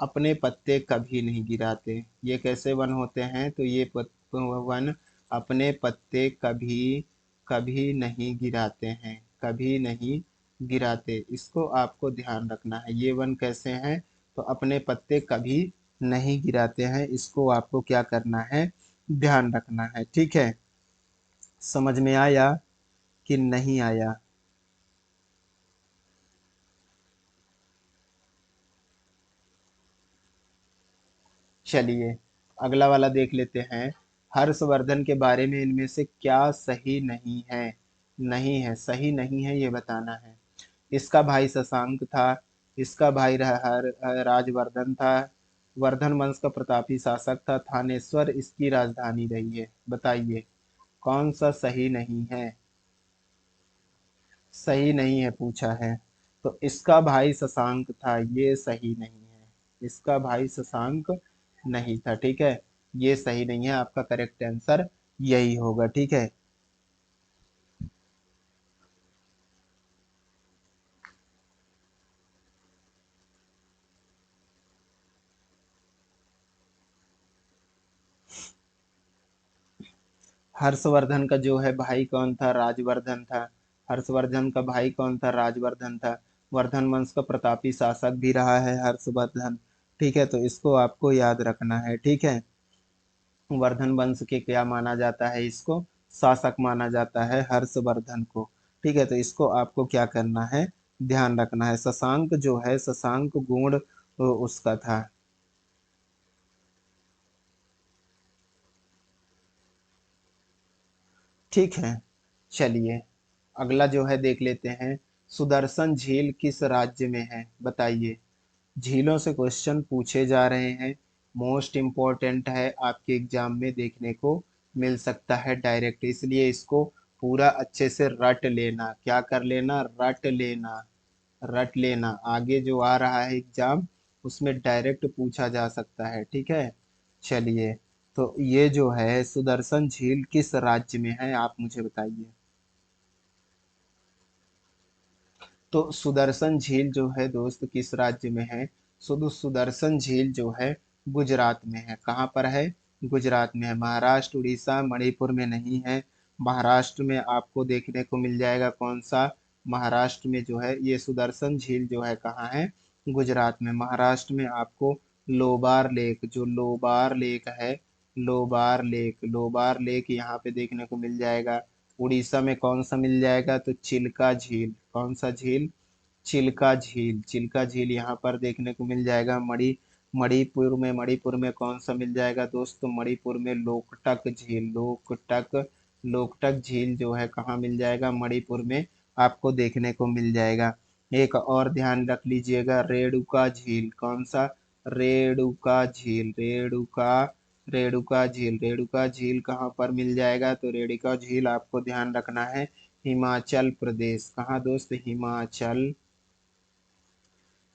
अपने पत्ते कभी नहीं गिराते। ये कैसे वन होते हैं? तो ये वन अपने पत्ते कभी कभी नहीं गिराते हैं, कभी नहीं गिराते। इसको आपको ध्यान रखना है। ये वन कैसे हैं? तो अपने पत्ते कभी नहीं गिराते हैं। इसको आपको क्या करना है? ध्यान रखना है। ठीक है, समझ में आया कि नहीं आया? चलिए अगला वाला देख लेते हैं। हर्षवर्धन के बारे में इनमें से क्या सही नहीं है? नहीं है, सही नहीं है ये बताना है। इसका भाई शशांक था। इसका भाई राजवर्धन था। वर्धन वंश का प्रतापी शासक था। थानेश्वर इसकी राजधानी रही है। बताइए कौन सा सही नहीं है? सही नहीं है पूछा है। तो इसका भाई शशांक था, ये सही नहीं है। इसका भाई शशांक नहीं था। ठीक है, ये सही नहीं है। आपका करेक्ट आंसर यही होगा। ठीक है, हर्षवर्धन का जो है भाई कौन था? राजवर्धन था। हर्षवर्धन का भाई कौन था? राजवर्धन था। वर्धन वंश का प्रतापी शासक भी रहा है हर्षवर्धन। ठीक है, तो इसको आपको याद रखना है। ठीक है, वर्धन वंश के क्या माना जाता है? इसको शासक माना जाता है, हर्षवर्धन को। ठीक है, तो इसको आपको क्या करना है? ध्यान रखना है। शशांक जो है, शशांक गुण उसका था। ठीक है, चलिए अगला जो है देख लेते हैं। सुदर्शन झील किस राज्य में है? बताइए। झीलों से क्वेश्चन पूछे जा रहे हैं। मोस्ट इम्पोर्टेंट है, आपके एग्जाम में देखने को मिल सकता है डायरेक्ट। इसलिए इसको पूरा अच्छे से रट लेना। क्या कर लेना? रट लेना। रट लेना, आगे जो आ रहा है एग्जाम उसमें डायरेक्ट पूछा जा सकता है। ठीक है, चलिए तो ये जो है सुदर्शन झील किस राज्य में है? आप मुझे बताइए। तो सुदर्शन झील जो है दोस्त किस राज्य में है? सुदर्शन झील जो है गुजरात में है। कहाँ पर है? गुजरात में है। महाराष्ट्र, उड़ीसा, मणिपुर में नहीं है। महाराष्ट्र में आपको देखने को मिल जाएगा। कौन सा? महाराष्ट्र में जो है ये सुदर्शन झील जो है कहाँ है? गुजरात में। महाराष्ट्र में आपको लोबार लेक, जो लोबार लेक है, लोबार लेक यहाँ पे देखने को मिल जाएगा। उड़ीसा में कौन सा मिल जाएगा? तो चिल्का झील। कौन सा झील? चिल्का झील। चिल्का झील यहाँ पर देखने को मिल जाएगा। मणिपुर में कौन सा मिल जाएगा दोस्त? तो मणिपुर में लोकटक झील। लोकटक झील जो है कहाँ मिल जाएगा? मणिपुर में आपको देखने को मिल जाएगा। एक और ध्यान रख लीजिएगा, रेणुका झील। कौन सा? रेणुका झील। रेणुका झील कहाँ पर मिल जाएगा? तो रेणुका झील आपको ध्यान रखना है, हिमाचल प्रदेश। कहाँ दोस्त?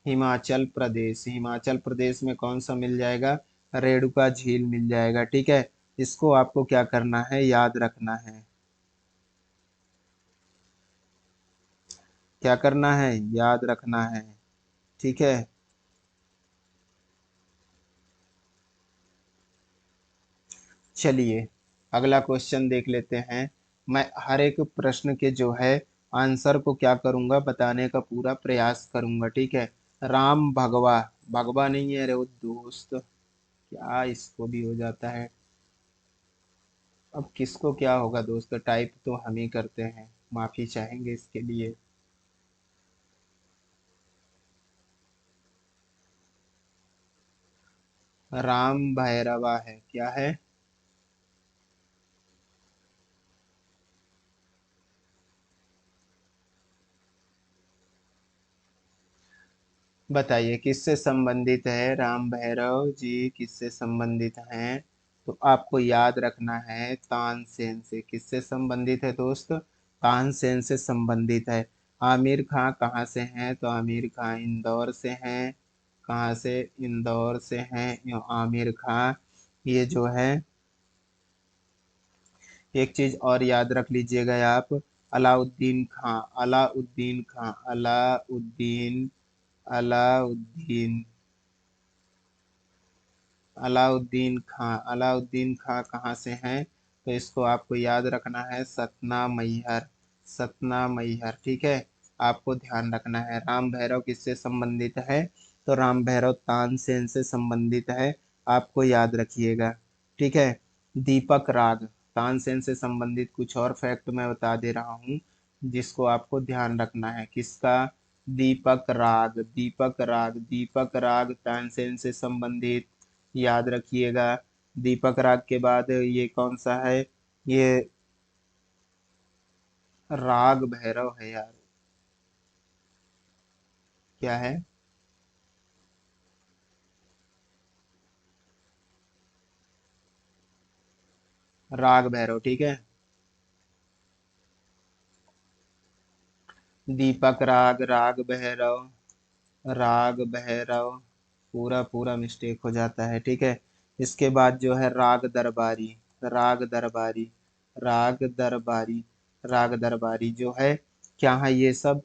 हिमाचल प्रदेश में कौन सा मिल जाएगा? रेणुका झील मिल जाएगा। ठीक है, इसको आपको क्या करना है? याद रखना है। क्या करना है? याद रखना है। ठीक है, चलिए अगला क्वेश्चन देख लेते हैं। मैं हर एक प्रश्न के जो है आंसर को क्या करूंगा? बताने का पूरा प्रयास करूंगा। ठीक है, राम भगवा, भगवा नहीं है रे वो दोस्त, क्या इसको भी हो जाता है? अब किसको क्या होगा दोस्त? टाइप तो हम ही करते हैं, माफी चाहेंगे इसके लिए। राम भैरवा है, क्या है? बताइए किससे संबंधित है? राम भैरव जी किससे संबंधित हैं? तो आपको याद रखना है तानसेन से। किससे संबंधित है दोस्त? तानसेन से संबंधित है। आमिर खां कहाँ से हैं? तो आमिर खां इंदौर से हैं। कहाँ से? इंदौर से हैं आमिर खां। ये जो है एक चीज और याद रख लीजिएगा आप, अलाउद्दीन खां, अलाउद्दीन खां, अलाउद्दीन, अलाउद्दीन, अलाउद्दीन खां, अलाउद्दीन खां कहाँ से हैं? तो इसको आपको याद रखना है, सतना मैहर, सतना मैहर, ठीक है। आपको ध्यान रखना है। राम भैरव किससे संबंधित है? तो राम भैरव तानसेन से संबंधित है, आपको याद रखिएगा, ठीक है। दीपक राग, तानसेन से संबंधित कुछ और फैक्ट मैं बता दे रहा हूँ जिसको आपको ध्यान रखना है। किसका? दीपक राग, दीपक राग, दीपक राग तानसेन से संबंधित, याद रखिएगा। दीपक राग के बाद ये कौन सा है? ये राग भैरव है यार, क्या है? राग भैरव, ठीक है। दीपक राग, राग भैरव, राग भैरव, पूरा पूरा मिस्टेक हो जाता है, ठीक है। इसके बाद जो है राग दरबारी, राग दरबारी, राग दरबारी, राग दरबारी जो है, क्या है ये सब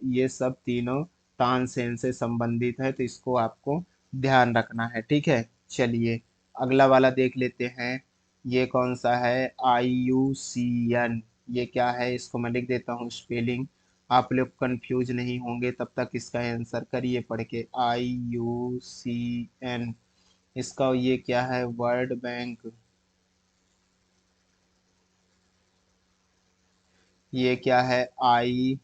तीनों तानसेन से संबंधित है, तो इसको आपको ध्यान रखना है, ठीक है। चलिए अगला वाला देख लेते हैं। ये कौन सा है? IUCN, ये क्या है? इसको मैं लिख देता हूँ स्पेलिंग, आप लोग कंफ्यूज नहीं होंगे, तब तक इसका आंसर करिए पढ़ के। IUCN, इसका ये क्या है? World bank. ये क्या है? IMF,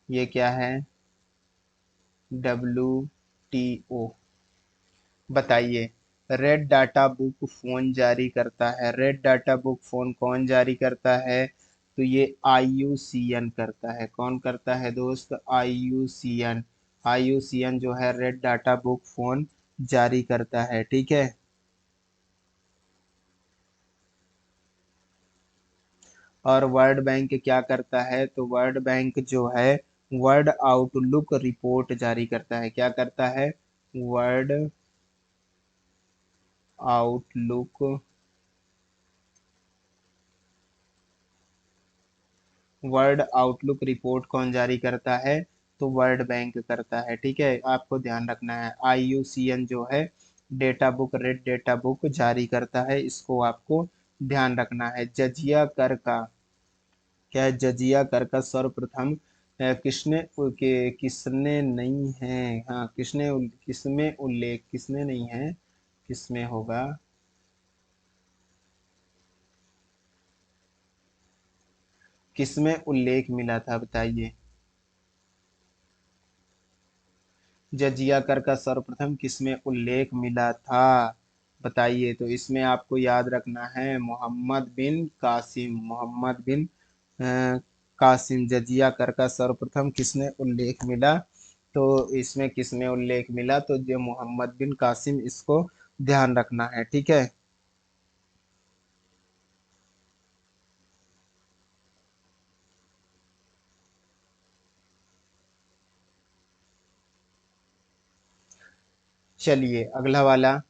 ये क्या है? WTO। बताइए, रेड डाटा बुक फोन जारी करता है, रेड डाटा बुक फोन कौन जारी करता है? तो ये IUCN करता है। कौन करता है दोस्त? IUCN, IUCN जो है रेड डाटा बुक फोन जारी करता है, ठीक है। और वर्ल्ड बैंक क्या करता है? तो वर्ल्ड बैंक जो है वर्ल्ड आउटलुक रिपोर्ट जारी करता है। क्या करता है? World outlook, world outlook report कौन जारी करता है? तो वर्ल्ड बैंक करता है, ठीक है। आपको ध्यान रखना है, IUCN जो है data book, red data book जारी करता है, इसको आपको ध्यान रखना है। जजिया कर का क्या है? जजिया कर का सर्वप्रथम किसने नहीं है? हाँ, किसमें उल्लेख, किसने नहीं है, किसमें होगा? किसमें उल्लेख मिला था बताइए? जजिया कर का सर्वप्रथम किसमें उल्लेख मिला था? बताइए। तो इसमें आपको याद रखना है मोहम्मद बिन कासिम, मोहम्मद बिन कासिम। जजिया कर का सर्वप्रथम किसने उल्लेख मिला? तो इसमें किसमें उल्लेख मिला? तो जो मोहम्मद बिन कासिम, इसको ध्यान रखना है, ठीक है। चलिए अगला वाला,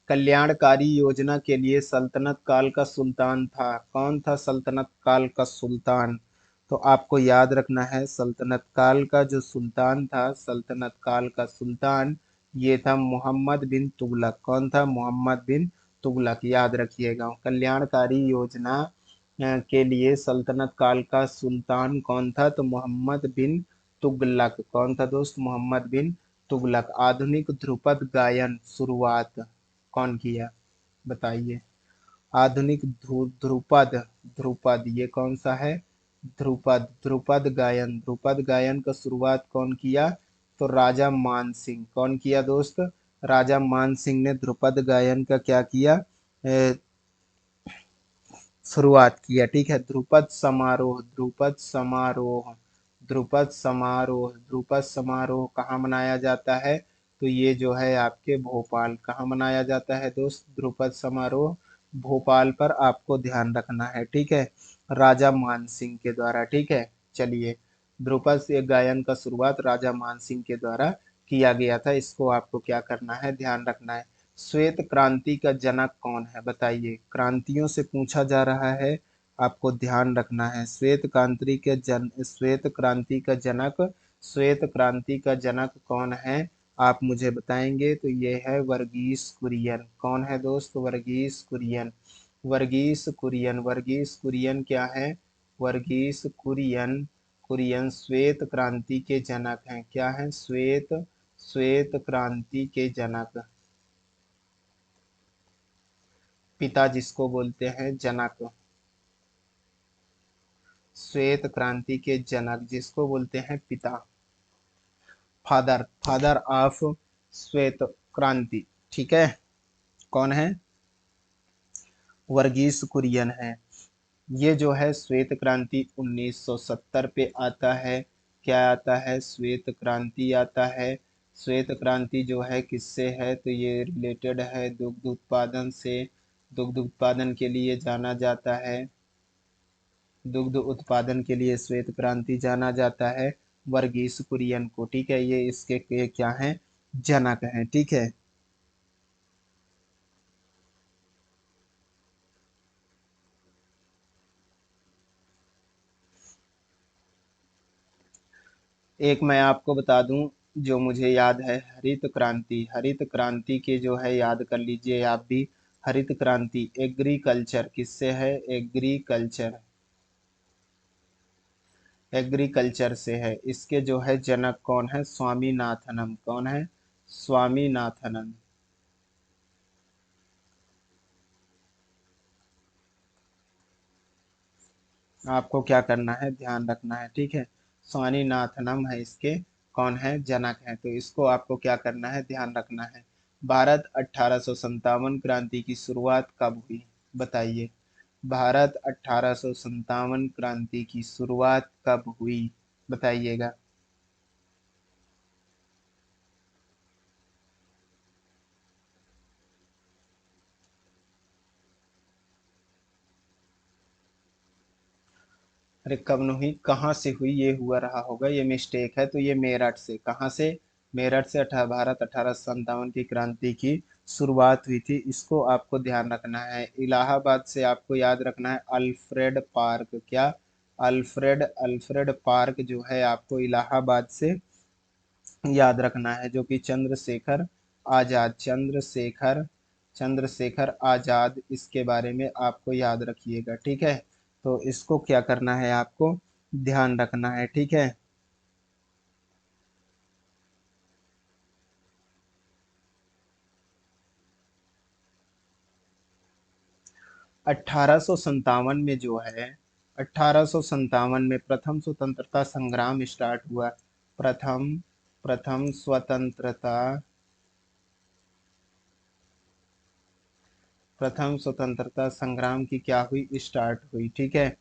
कल्याणकारी योजना के लिए सल्तनत काल का सुल्तान था। कौन था सल्तनत काल का सुल्तान? तो आपको याद रखना है, सल्तनत काल का जो सुल्तान था, सल्तनत काल का सुल्तान, ये था मोहम्मद बिन तुगलक। कौन था? मोहम्मद बिन तुगलक, याद रखिएगा। कल्याणकारी योजना के लिए सल्तनत काल का सुल्तान कौन था? तो मोहम्मद बिन तुगलक। कौन था दोस्त? मोहम्मद बिन तुगलक। आधुनिक ध्रुपद गायन शुरुआत कौन किया? बताइए। आधुनिक ध्रुपद, ध्रुपद ये कौन सा है? ध्रुपद, ध्रुपद गायन, ध्रुपद गायन का शुरुआत कौन किया? तो राजा मान सिंह। कौन किया दोस्त? राजा मान सिंह ने ध्रुपद गायन का क्या किया? शुरुआत किया, ठीक है। ध्रुपद समारोह, ध्रुपद समारोह, ध्रुपद समारोह, ध्रुपद समारोह कहाँ मनाया जाता है? तो ये जो है आपके भोपाल, कहाँ मनाया जाता है दोस्त ध्रुपद समारोह? भोपाल पर आपको ध्यान रखना है, ठीक है। राजा मान सिंह के द्वारा, ठीक है। चलिए, ध्रुपद से गायन का शुरुआत राजा मान सिंह के द्वारा किया गया था, इसको आपको क्या करना है? ध्यान रखना है। श्वेत क्रांति का जनक कौन है, बताइए। क्रांतियों से पूछा जा रहा है, आपको ध्यान रखना है। श्वेत क्रांति का जनक कौन है, आप मुझे बताएंगे। तो ये है वर्गीस कुरियन। कौन है दोस्त, वर्गीस कुरियन। वर्गीस कुरियन क्या है, वर्गीस कुरियन। कुरियन श्वेत क्रांति के जनक हैं। क्या है, श्वेत क्रांति के जनक। पिता जिसको बोलते हैं जनक, श्वेत क्रांति के जनक जिसको बोलते हैं पिता, फादर ऑफ श्वेत क्रांति। ठीक है, कौन है, वर्गीस कुरियन है। ये जो है श्वेत क्रांति 1970 पे आता है। क्या आता है, श्वेत क्रांति आता है। श्वेत क्रांति जो है किससे है, तो ये रिलेटेड है दुग्ध उत्पादन से। दुग्ध उत्पादन के लिए जाना जाता है, दुग्ध उत्पादन के लिए श्वेत क्रांति जाना जाता है वर्गीस कुरियन को। ठीक है, ये इसके क्या है, जनक हैं। ठीक है, एक मैं आपको बता दूं जो मुझे याद है, हरित क्रांति के जो है याद कर लीजिए आप भी। हरित क्रांति एग्रीकल्चर किससे है, एग्रीकल्चर से है। इसके जो है जनक कौन है, स्वामीनाथनम। कौन है, स्वामीनाथनम। आपको क्या करना है, ध्यान रखना है। ठीक है, स्वामीनाथनम है इसके कौन है, जनक है। तो इसको आपको क्या करना है, ध्यान रखना है। भारत 1857 क्रांति की शुरुआत कब हुई, बताइए। भारत 1857 क्रांति की शुरुआत कब हुई, बताइएगा। अरे कब नहीं हुई, कहाँ से हुई, ये हुआ रहा होगा, ये मिस्टेक है। तो ये मेरठ से, कहाँ से, मेरठ से भारत 1857 की क्रांति की शुरुआत हुई थी। इसको आपको ध्यान रखना है। इलाहाबाद से आपको याद रखना है अल्फ्रेड पार्क। क्या, अल्फ्रेड पार्क जो है आपको इलाहाबाद से याद रखना है, जो कि आजाद चंद्रशेखर आजाद, इसके बारे में आपको याद रखिएगा। ठीक है, तो इसको क्या करना है, आपको ध्यान रखना है। ठीक है, 1857 में जो है, 1857 में प्रथम स्वतंत्रता संग्राम स्टार्ट हुआ। प्रथम प्रथम स्वतंत्रता प्रथम स्वतंत्रता संग्राम की क्या हुई, स्टार्ट हुई। ठीक है,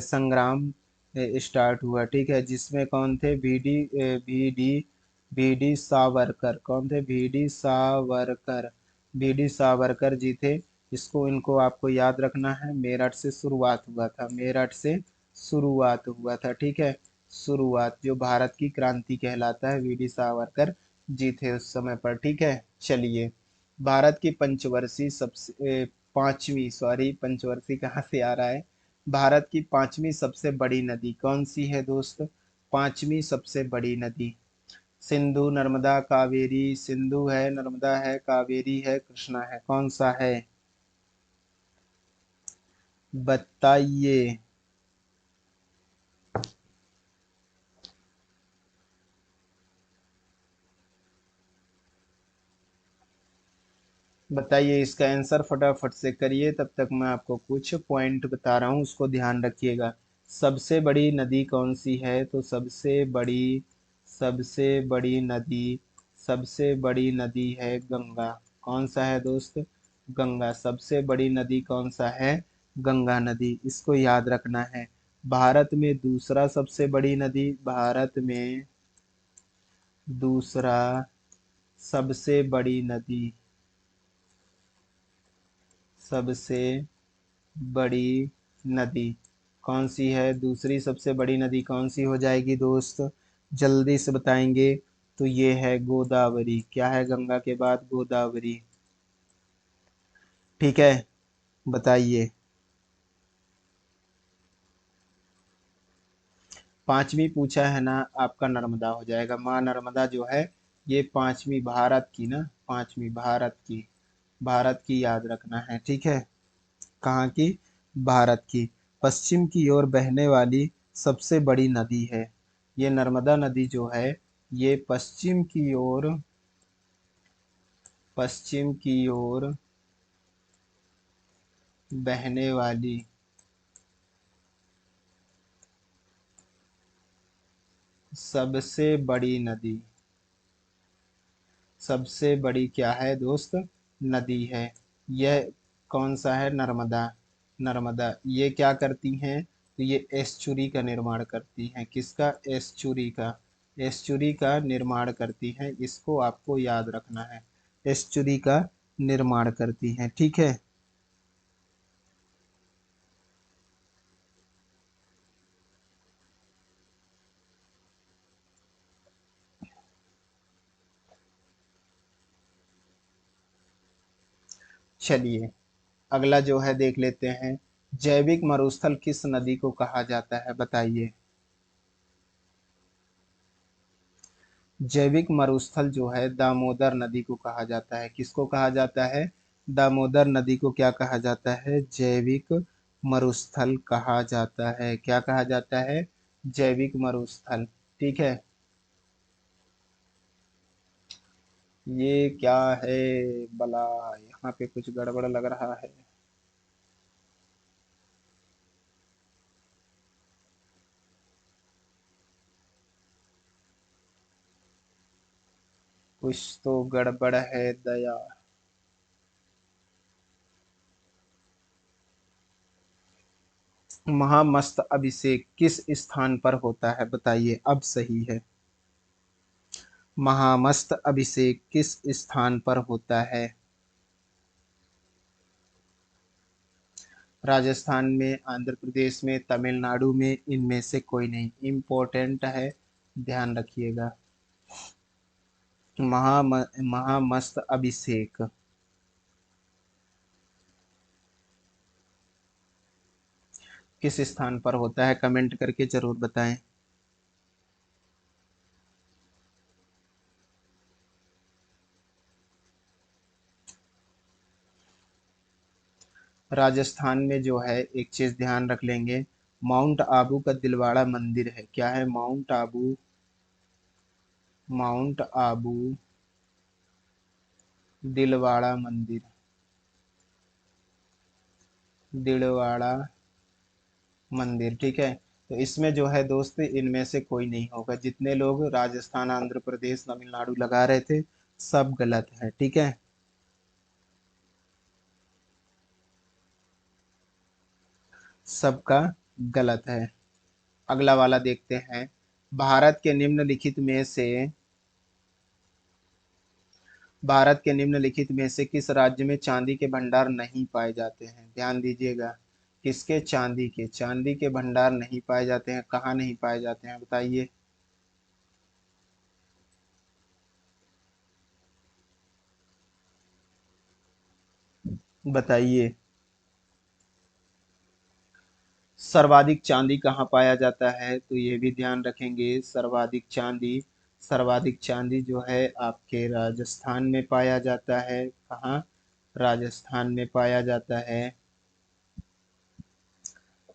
संग्राम स्टार्ट हुआ। ठीक है, जिसमें कौन थे, वी डी सावरकर। कौन थे, वी डी सावरकर जी थे। इसको इनको आपको याद रखना है। मेरठ से शुरुआत हुआ था, ठीक है। शुरुआत जो भारत की क्रांति कहलाता है, वी डी सावरकर जी थे उस समय पर। ठीक है, चलिए। भारत की पांचवी, सॉरी पंचवर्षीय कहाँ से आ रहा है। भारत की पांचवी सबसे बड़ी नदी कौन सी है दोस्त, पांचवी सबसे बड़ी नदी। सिंधु, नर्मदा, कावेरी। सिंधु है, नर्मदा है, कावेरी है, कृष्णा है, कौन सा है, बताइए। बताइए इसका आंसर फटाफट से करिए, तब तक मैं आपको कुछ पॉइंट बता रहा हूँ, उसको ध्यान रखिएगा। सबसे बड़ी नदी कौन सी है, तो सबसे बड़ी नदी सबसे बड़ी नदी है गंगा। कौन सा है दोस्त, गंगा। सबसे बड़ी नदी कौन सा है, गंगा नदी। इसको याद रखना है। भारत में दूसरा सबसे बड़ी नदी, भारत में दूसरा सबसे बड़ी नदी, सबसे बड़ी नदी कौन सी है, दूसरी सबसे बड़ी नदी कौन सी हो जाएगी दोस्त, जल्दी से बताएंगे। तो ये है गोदावरी। क्या है, गंगा के बाद गोदावरी। ठीक है, बताइए। पांचवी पूछा है ना, आपका नर्मदा हो जाएगा। माँ नर्मदा जो है ये पांचवी भारत की ना, पांचवी भारत की, भारत की याद रखना है, ठीक है। कहाँ की? भारत की। पश्चिम की ओर बहने वाली सबसे बड़ी नदी है। ये नर्मदा नदी जो है ये पश्चिम की ओर बहने वाली सबसे बड़ी नदी, सबसे बड़ी क्या है दोस्त? नदी है। यह कौन सा है? नर्मदा। नर्मदा ये क्या करती हैं? तो ये एस्चुरी का निर्माण करती हैं। किसका? एस्चुरी का। एस्चुरी का निर्माण करती हैं, इसको आपको याद रखना है। एस्चुरी का निर्माण करती हैं, ठीक है। चलिए अगला जो है देख लेते हैं। जैविक मरुस्थल किस नदी को कहा जाता है? बताइए। जैविक मरुस्थल जो है दामोदर नदी को कहा जाता है। किसको कहा जाता है? दामोदर नदी को क्या कहा जाता है? जैविक मरुस्थल कहा जाता है। क्या कहा जाता है? जैविक मरुस्थल, ठीक है। ये क्या है भला? यहाँ पे कुछ गड़बड़ लग रहा है। कुछ तो गड़बड़ है दया। महामस्त अभिषेक किस स्थान पर होता है? बताइए, अब सही है। महामस्त अभिषेक किस स्थान पर होता है? राजस्थान में, आंध्र प्रदेश में, तमिलनाडु में, इनमें से कोई नहीं। इम्पोर्टेंट है, ध्यान रखिएगा। महामस्त अभिषेक किस स्थान पर होता है? कमेंट करके जरूर बताएं। राजस्थान में जो है एक चीज ध्यान रख लेंगे, माउंट आबू का दिलवाड़ा मंदिर है। क्या है? माउंट आबू, माउंट आबू दिलवाड़ा मंदिर, दिलवाड़ा मंदिर, ठीक है। तो इसमें जो है दोस्त इनमें से कोई नहीं होगा। जितने लोग राजस्थान, आंध्र प्रदेश, तमिलनाडु लगा रहे थे सब गलत है, ठीक है। सबका गलत है। अगला वाला देखते हैं। भारत के निम्नलिखित में से भारत के निम्नलिखित में से किस राज्य में चांदी के भंडार नहीं पाए जाते हैं? ध्यान दीजिएगा। किसके? चांदी के भंडार नहीं पाए जाते हैं। कहाँ नहीं पाए जाते हैं? बताइए। बताइए। सर्वाधिक चांदी कहाँ पाया जाता है? तो ये भी ध्यान रखेंगे। सर्वाधिक चांदी जो है आपके राजस्थान में पाया जाता है। कहाँ? राजस्थान में पाया जाता है।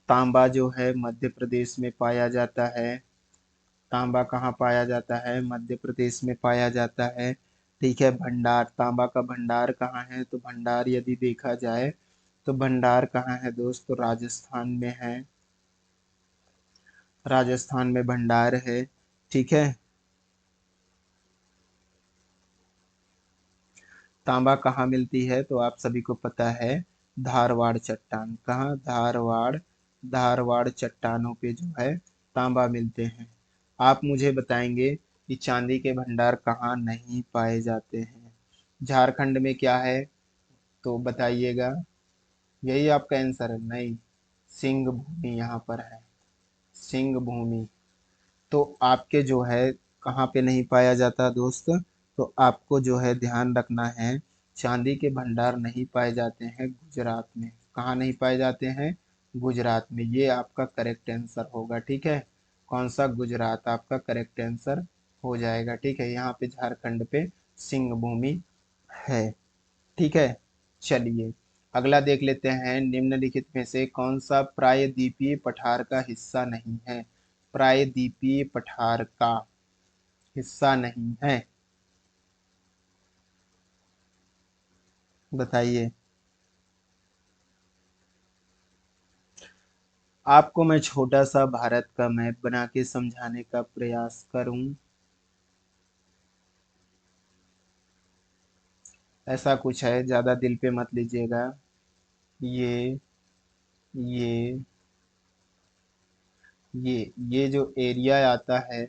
तांबा जो है मध्य प्रदेश में पाया जाता है। तांबा कहाँ पाया जाता है? मध्य प्रदेश में पाया जाता है, ठीक है। भंडार, तांबा का भंडार कहाँ है? तो भंडार यदि देखा जाए तो भंडार कहाँ है दोस्त? तो राजस्थान में है। राजस्थान में भंडार है, ठीक है। तांबा कहाँ मिलती है? तो आप सभी को पता है, धारवाड़ चट्टान। कहाँ? धारवाड़, धारवाड़ चट्टानों पे जो है तांबा मिलते हैं। आप मुझे बताएंगे कि चांदी के भंडार कहाँ नहीं पाए जाते हैं? झारखंड में क्या है? तो बताइएगा। यही आपका आंसर है? नहीं, सिंह भूमि यहाँ पर है। सिंह भूमि। तो आपके जो है कहाँ पे नहीं पाया जाता दोस्त? तो आपको जो है ध्यान रखना है, चांदी के भंडार नहीं पाए जाते हैं गुजरात में। कहाँ नहीं पाए जाते हैं? गुजरात में। ये आपका करेक्ट आंसर होगा। ठीक है, कौन सा? गुजरात आपका करेक्ट आंसर हो जाएगा। ठीक है, यहाँ पे झारखंड पे सिंह भूमि है। ठीक है, चलिए अगला देख लेते हैं। निम्नलिखित में से कौन सा प्रायद्वीपीय पठार का हिस्सा नहीं है? प्रायद्वीपीय पठार का हिस्सा नहीं है, बताइए। आपको मैं छोटा सा भारत का मैप बना के समझाने का प्रयास करूं। ऐसा कुछ है, ज्यादा दिल पे मत लीजिएगा। ये ये ये जो एरिया आता है,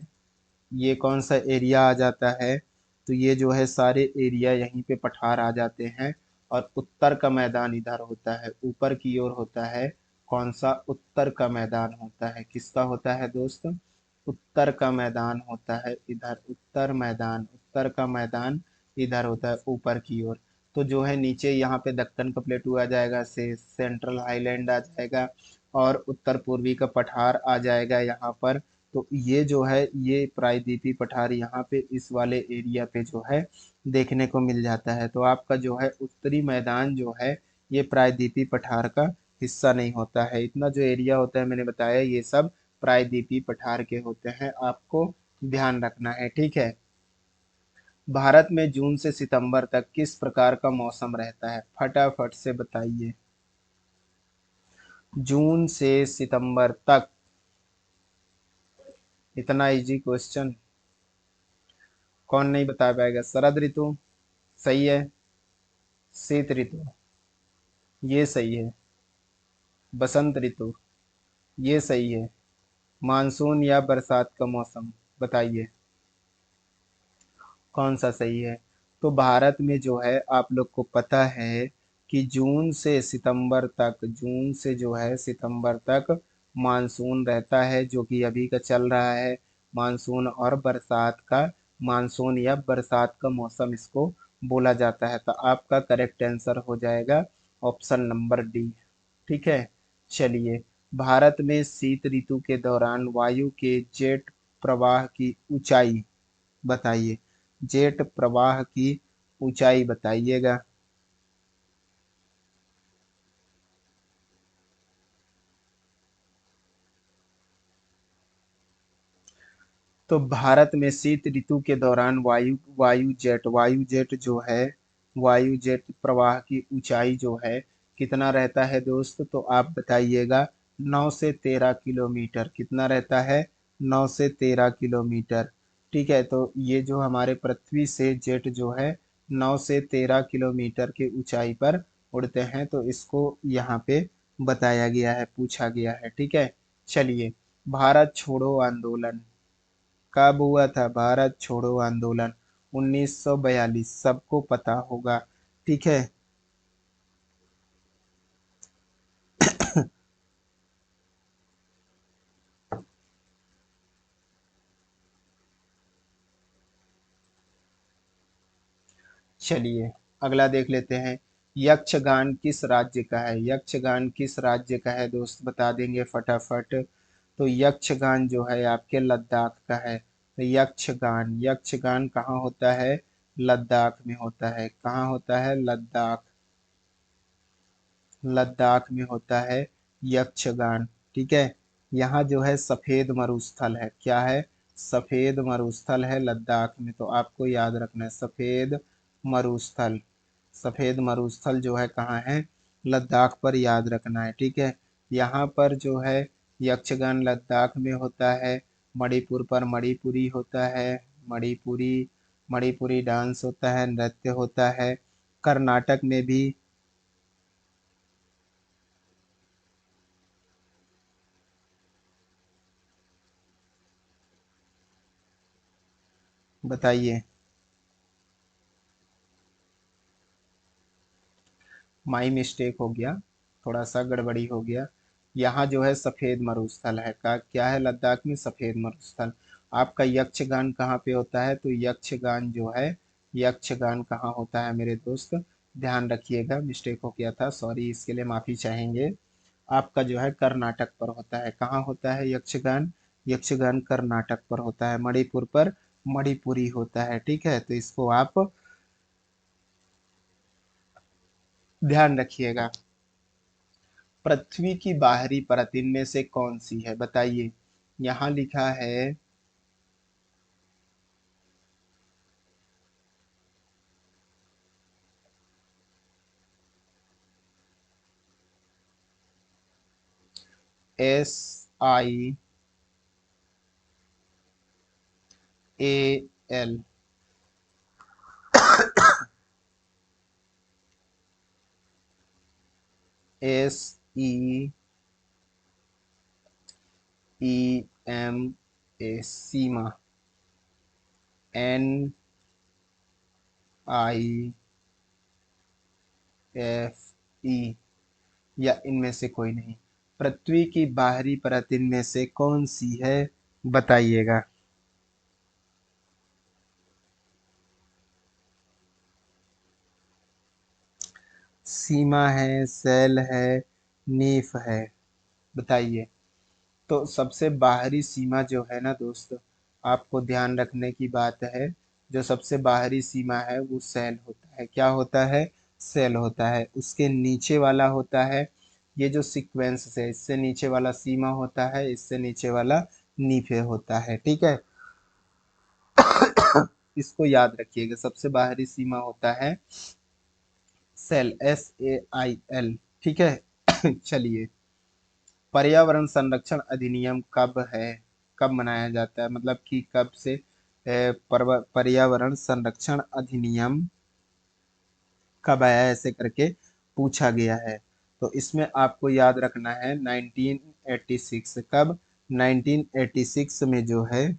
ये कौन सा एरिया आ जाता है? तो ये जो है सारे एरिया यहीं पे पठार आ जाते हैं। और उत्तर का मैदान इधर होता है, ऊपर की ओर होता है। कौन सा? उत्तर का मैदान होता है। किसका होता है दोस्त? उत्तर का मैदान होता है इधर। उत्तर मैदान, उत्तर का मैदान इधर होता है ऊपर की ओर। तो जो है नीचे यहाँ पे दक्कन का प्लेटू आ जाएगा, से सेंट्रल हाईलैंड आ जाएगा, और उत्तर पूर्वी का पठार आ जाएगा यहाँ पर। तो ये जो है ये प्रायद्वीपीय पठार यहाँ पे इस वाले एरिया पे जो है देखने को मिल जाता है। तो आपका जो है उत्तरी मैदान जो है ये प्रायद्वीपीय पठार का हिस्सा नहीं होता है। इतना जो एरिया होता है मैंने बताया, ये सब प्रायद्वीपीय पठार के होते हैं, आपको ध्यान रखना है। ठीक है, भारत में जून से सितंबर तक किस प्रकार का मौसम रहता है? फटाफट से बताइए। जून से सितंबर तक, इतना इजी क्वेश्चन कौन नहीं बता पाएगा? शरद ऋतु सही है, शीत ऋतु ये सही है, बसंत ऋतु ये सही है, मानसून या बरसात का मौसम, बताइए कौन सा सही है? तो भारत में जो है आप लोग को पता है कि जून से सितंबर तक, जून से जो है सितंबर तक मानसून रहता है, जो कि अभी का चल रहा है। मानसून और बरसात का, मानसून या बरसात का मौसम इसको बोला जाता है। तो आपका करेक्ट आंसर हो जाएगा ऑप्शन नंबर डी। ठीक है, चलिए भारत में शीत ऋतु के दौरान वायु के जेट प्रवाह की ऊंचाई बताइए। जेट प्रवाह की ऊंचाई बताइएगा। तो भारत में शीत ऋतु के दौरान वायु जेट जो है, वायु जेट प्रवाह की ऊंचाई जो है कितना रहता है दोस्त? तो आप बताइएगा। 9 से 13 किलोमीटर। कितना रहता है? 9 से 13 किलोमीटर। ठीक है, तो ये जो हमारे पृथ्वी से जेट जो है 9 से 13 किलोमीटर की ऊंचाई पर उड़ते हैं। तो इसको यहाँ पे बताया गया है, पूछा गया है। ठीक है, चलिए भारत छोड़ो आंदोलन कब हुआ था? भारत छोड़ो आंदोलन 1942, सबको पता होगा। ठीक है, चलिए अगला देख लेते हैं। यक्षगान किस राज्य का है? यक्षगान किस राज्य का है दोस्त, बता देंगे फटाफट। तो यक्षगान जो है आपके लद्दाख का है। तो यक्षगान, यक्षगान कहाँ होता है? लद्दाख में होता है। कहाँ होता है? लद्दाख, लद्दाख में होता है यक्षगान। ठीक है, यहाँ जो है सफेद मरुस्थल है। क्या है? सफेद मरुस्थल है लद्दाख में। तो आपको याद रखना है सफेद मरुस्थल। सफेद मरुस्थल जो है कहाँ है? लद्दाख पर, याद रखना है। ठीक है, यहाँ पर जो है यक्षगान लद्दाख में होता है। मणिपुर पर मणिपुरी होता है, मणिपुरी, मणिपुरी डांस होता है, नृत्य होता है। कर्नाटक में भी, बताइए। माई मिस्टेक हो गया, थोड़ा सा गड़बड़ी हो गया। यहाँ जो है सफेद मरुस्थल है का, क्या है? लद्दाख में सफेद मरुस्थल। आपका यक्षगान कहाँ पे होता है? तो यक्षगान जो है, यक्षगान कहाँ होता है मेरे दोस्त? ध्यान रखिएगा, मिस्टेक हो गया था, सॉरी, इसके लिए माफी चाहेंगे। आपका जो है कर्नाटक पर होता है। कहाँ होता है यक्षगान? यक्षगान कर्नाटक पर होता है। मणिपुर पर मणिपुरी होता है। ठीक है, तो इसको आप ध्यान रखिएगा। पृथ्वी की बाहरी परत इनमें से कौन सी है, बताइए। यहाँ लिखा है SIAL। SEEMA, सीमा। NIFE, या इनमें से कोई नहीं। पृथ्वी की बाहरी परत इनमें से कौन सी है, बताइएगा। सीमा है, सेल है, नीफ है, बताइए। तो सबसे बाहरी सीमा जो है ना दोस्त, आपको ध्यान रखने की बात है, जो सबसे बाहरी सीमा है वो सेल होता है। क्या होता है? सेल होता है। उसके नीचे वाला होता है ये जो सीक्वेंस है, इससे नीचे वाला सीमा होता है, इससे नीचे वाला नीफे होता है। ठीक है, इसको याद रखिएगा। सबसे बाहरी सीमा होता है सेल, SAIL। ठीक है। चलिए, पर्यावरण संरक्षण अधिनियम कब है, कब मनाया जाता है, मतलब कि कब से पर्यावरण संरक्षण अधिनियम कब आया, ऐसे करके पूछा गया है। तो इसमें आपको याद रखना है 1986। कब? 1986 में जो है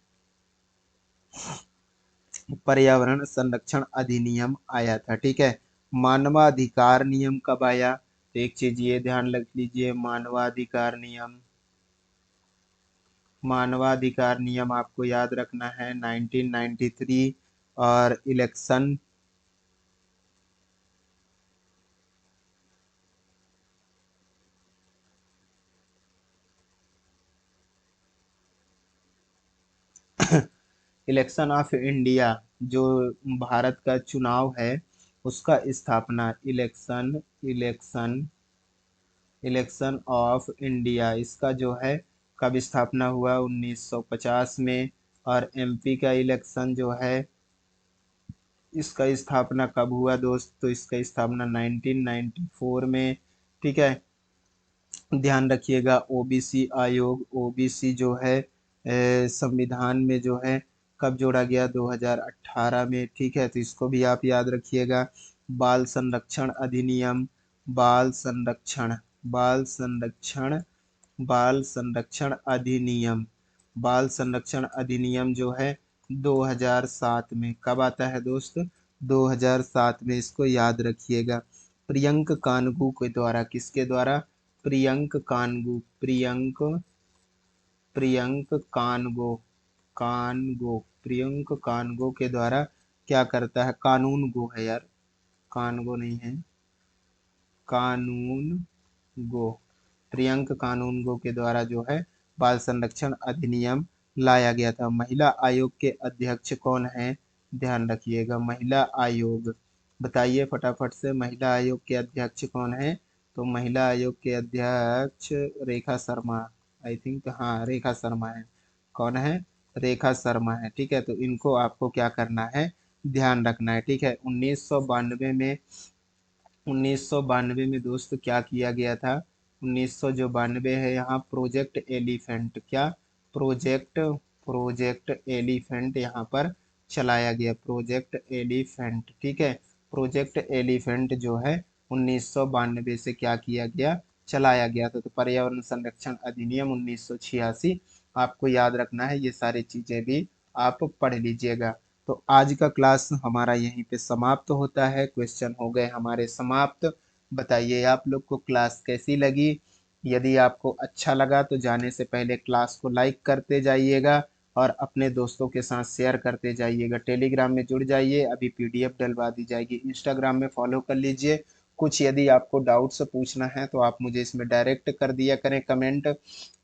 पर्यावरण संरक्षण अधिनियम आया था। ठीक है। मानवाधिकार नियम कब आया? तो एक चीज ये ध्यान रख लीजिए, मानवाधिकार नियम, मानवाधिकार नियम आपको याद रखना है 1993। और इलेक्शन, इलेक्शन ऑफ इंडिया, जो भारत का चुनाव है उसका स्थापना, इलेक्शन इलेक्शन ऑफ इंडिया, इसका जो है कब स्थापना हुआ? 1950 में। और एमपी का इलेक्शन जो है, इसका स्थापना कब हुआ दोस्त? तो इसका स्थापना 1994 में। ठीक है, ध्यान रखिएगा। ओबीसी आयोग, ओबीसी जो है संविधान में जो है कब जोड़ा गया? 2018 में। ठीक है, तो इसको भी आप याद रखिएगा। बाल संरक्षण अधिनियम, बाल संरक्षण, बाल संरक्षण, बाल संरक्षण अधिनियम, बाल संरक्षण अधिनियम जो है 2007 में। कब आता है दोस्त? 2007 में। इसको याद रखिएगा। प्रियंक कानगू के द्वारा, किसके द्वारा? प्रियंक कानगू, प्रियंक कानगो, प्रियंक कानगो के द्वारा क्या करता है? कानून गो है यार, कानगो नहीं है, कानून गो, प्रियंक कानून गो के द्वारा जो है बाल संरक्षण अधिनियम लाया गया था। महिला आयोग के अध्यक्ष कौन है? ध्यान रखिएगा, महिला आयोग, बताइए फटाफट से, महिला आयोग के अध्यक्ष कौन है? तो महिला आयोग के अध्यक्ष रेखा शर्मा, आई थिंक, हाँ रेखा शर्मा है। कौन है? रेखा शर्मा है। ठीक है, तो इनको आपको क्या करना है, ध्यान रखना है। ठीक है, 1992 में, 1992 में दोस्त क्या किया गया था? 1900 जो 92 है, यहाँ प्रोजेक्ट एलिफेंट, क्या? प्रोजेक्ट, प्रोजेक्ट एलिफेंट यहाँ पर चलाया गया, प्रोजेक्ट एलिफेंट। ठीक है, प्रोजेक्ट एलिफेंट जो है 1992 से क्या किया गया? चलाया गया था। तो पर्यावरण संरक्षण अधिनियम 1986 आपको याद रखना है। ये सारी चीजें भी आप पढ़ लीजिएगा। तो आज का क्लास हमारा यहीं पे समाप्त होता है। क्वेश्चन हो गए हमारे समाप्त। बताइए आप लोग को क्लास कैसी लगी? यदि आपको अच्छा लगा तो जाने से पहले क्लास को लाइक करते जाइएगा। और अपने दोस्तों के साथ शेयर करते जाइएगा। टेलीग्राम में जुड़ जाइए, अभी पीडीएफ डलवा दी जाएगी। इंस्टाग्राम में फॉलो कर लीजिए। कुछ यदि आपको डाउट्स पूछना है तो आप मुझे इसमें डायरेक्ट कर दिया करें कमेंट,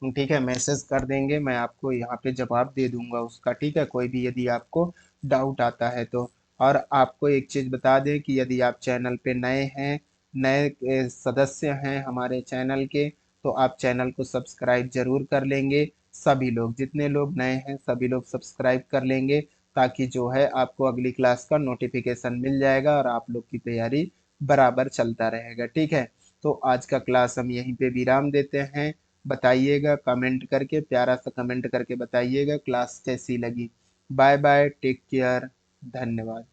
ठीक है, मैसेज कर देंगे, मैं आपको यहाँ पे जवाब दे दूंगा उसका, ठीक है, कोई भी यदि आपको डाउट आता है तो। और आपको एक चीज़ बता दें कि यदि आप चैनल पे नए हैं, नए सदस्य हैं हमारे चैनल के, तो आप चैनल को सब्सक्राइब जरूर कर लेंगे। सभी लोग, जितने लोग नए हैं सभी लोग सब्सक्राइब कर लेंगे, ताकि जो है आपको अगली क्लास का नोटिफिकेशन मिल जाएगा और आप लोग की तैयारी बराबर चलता रहेगा, ठीक है। तो आज का क्लास हम यहीं पे विराम देते हैं। बताइएगा कमेंट करके, प्यारा सा कमेंट करके बताइएगा क्लास कैसी लगी। बाय बाय, टेक केयर, धन्यवाद।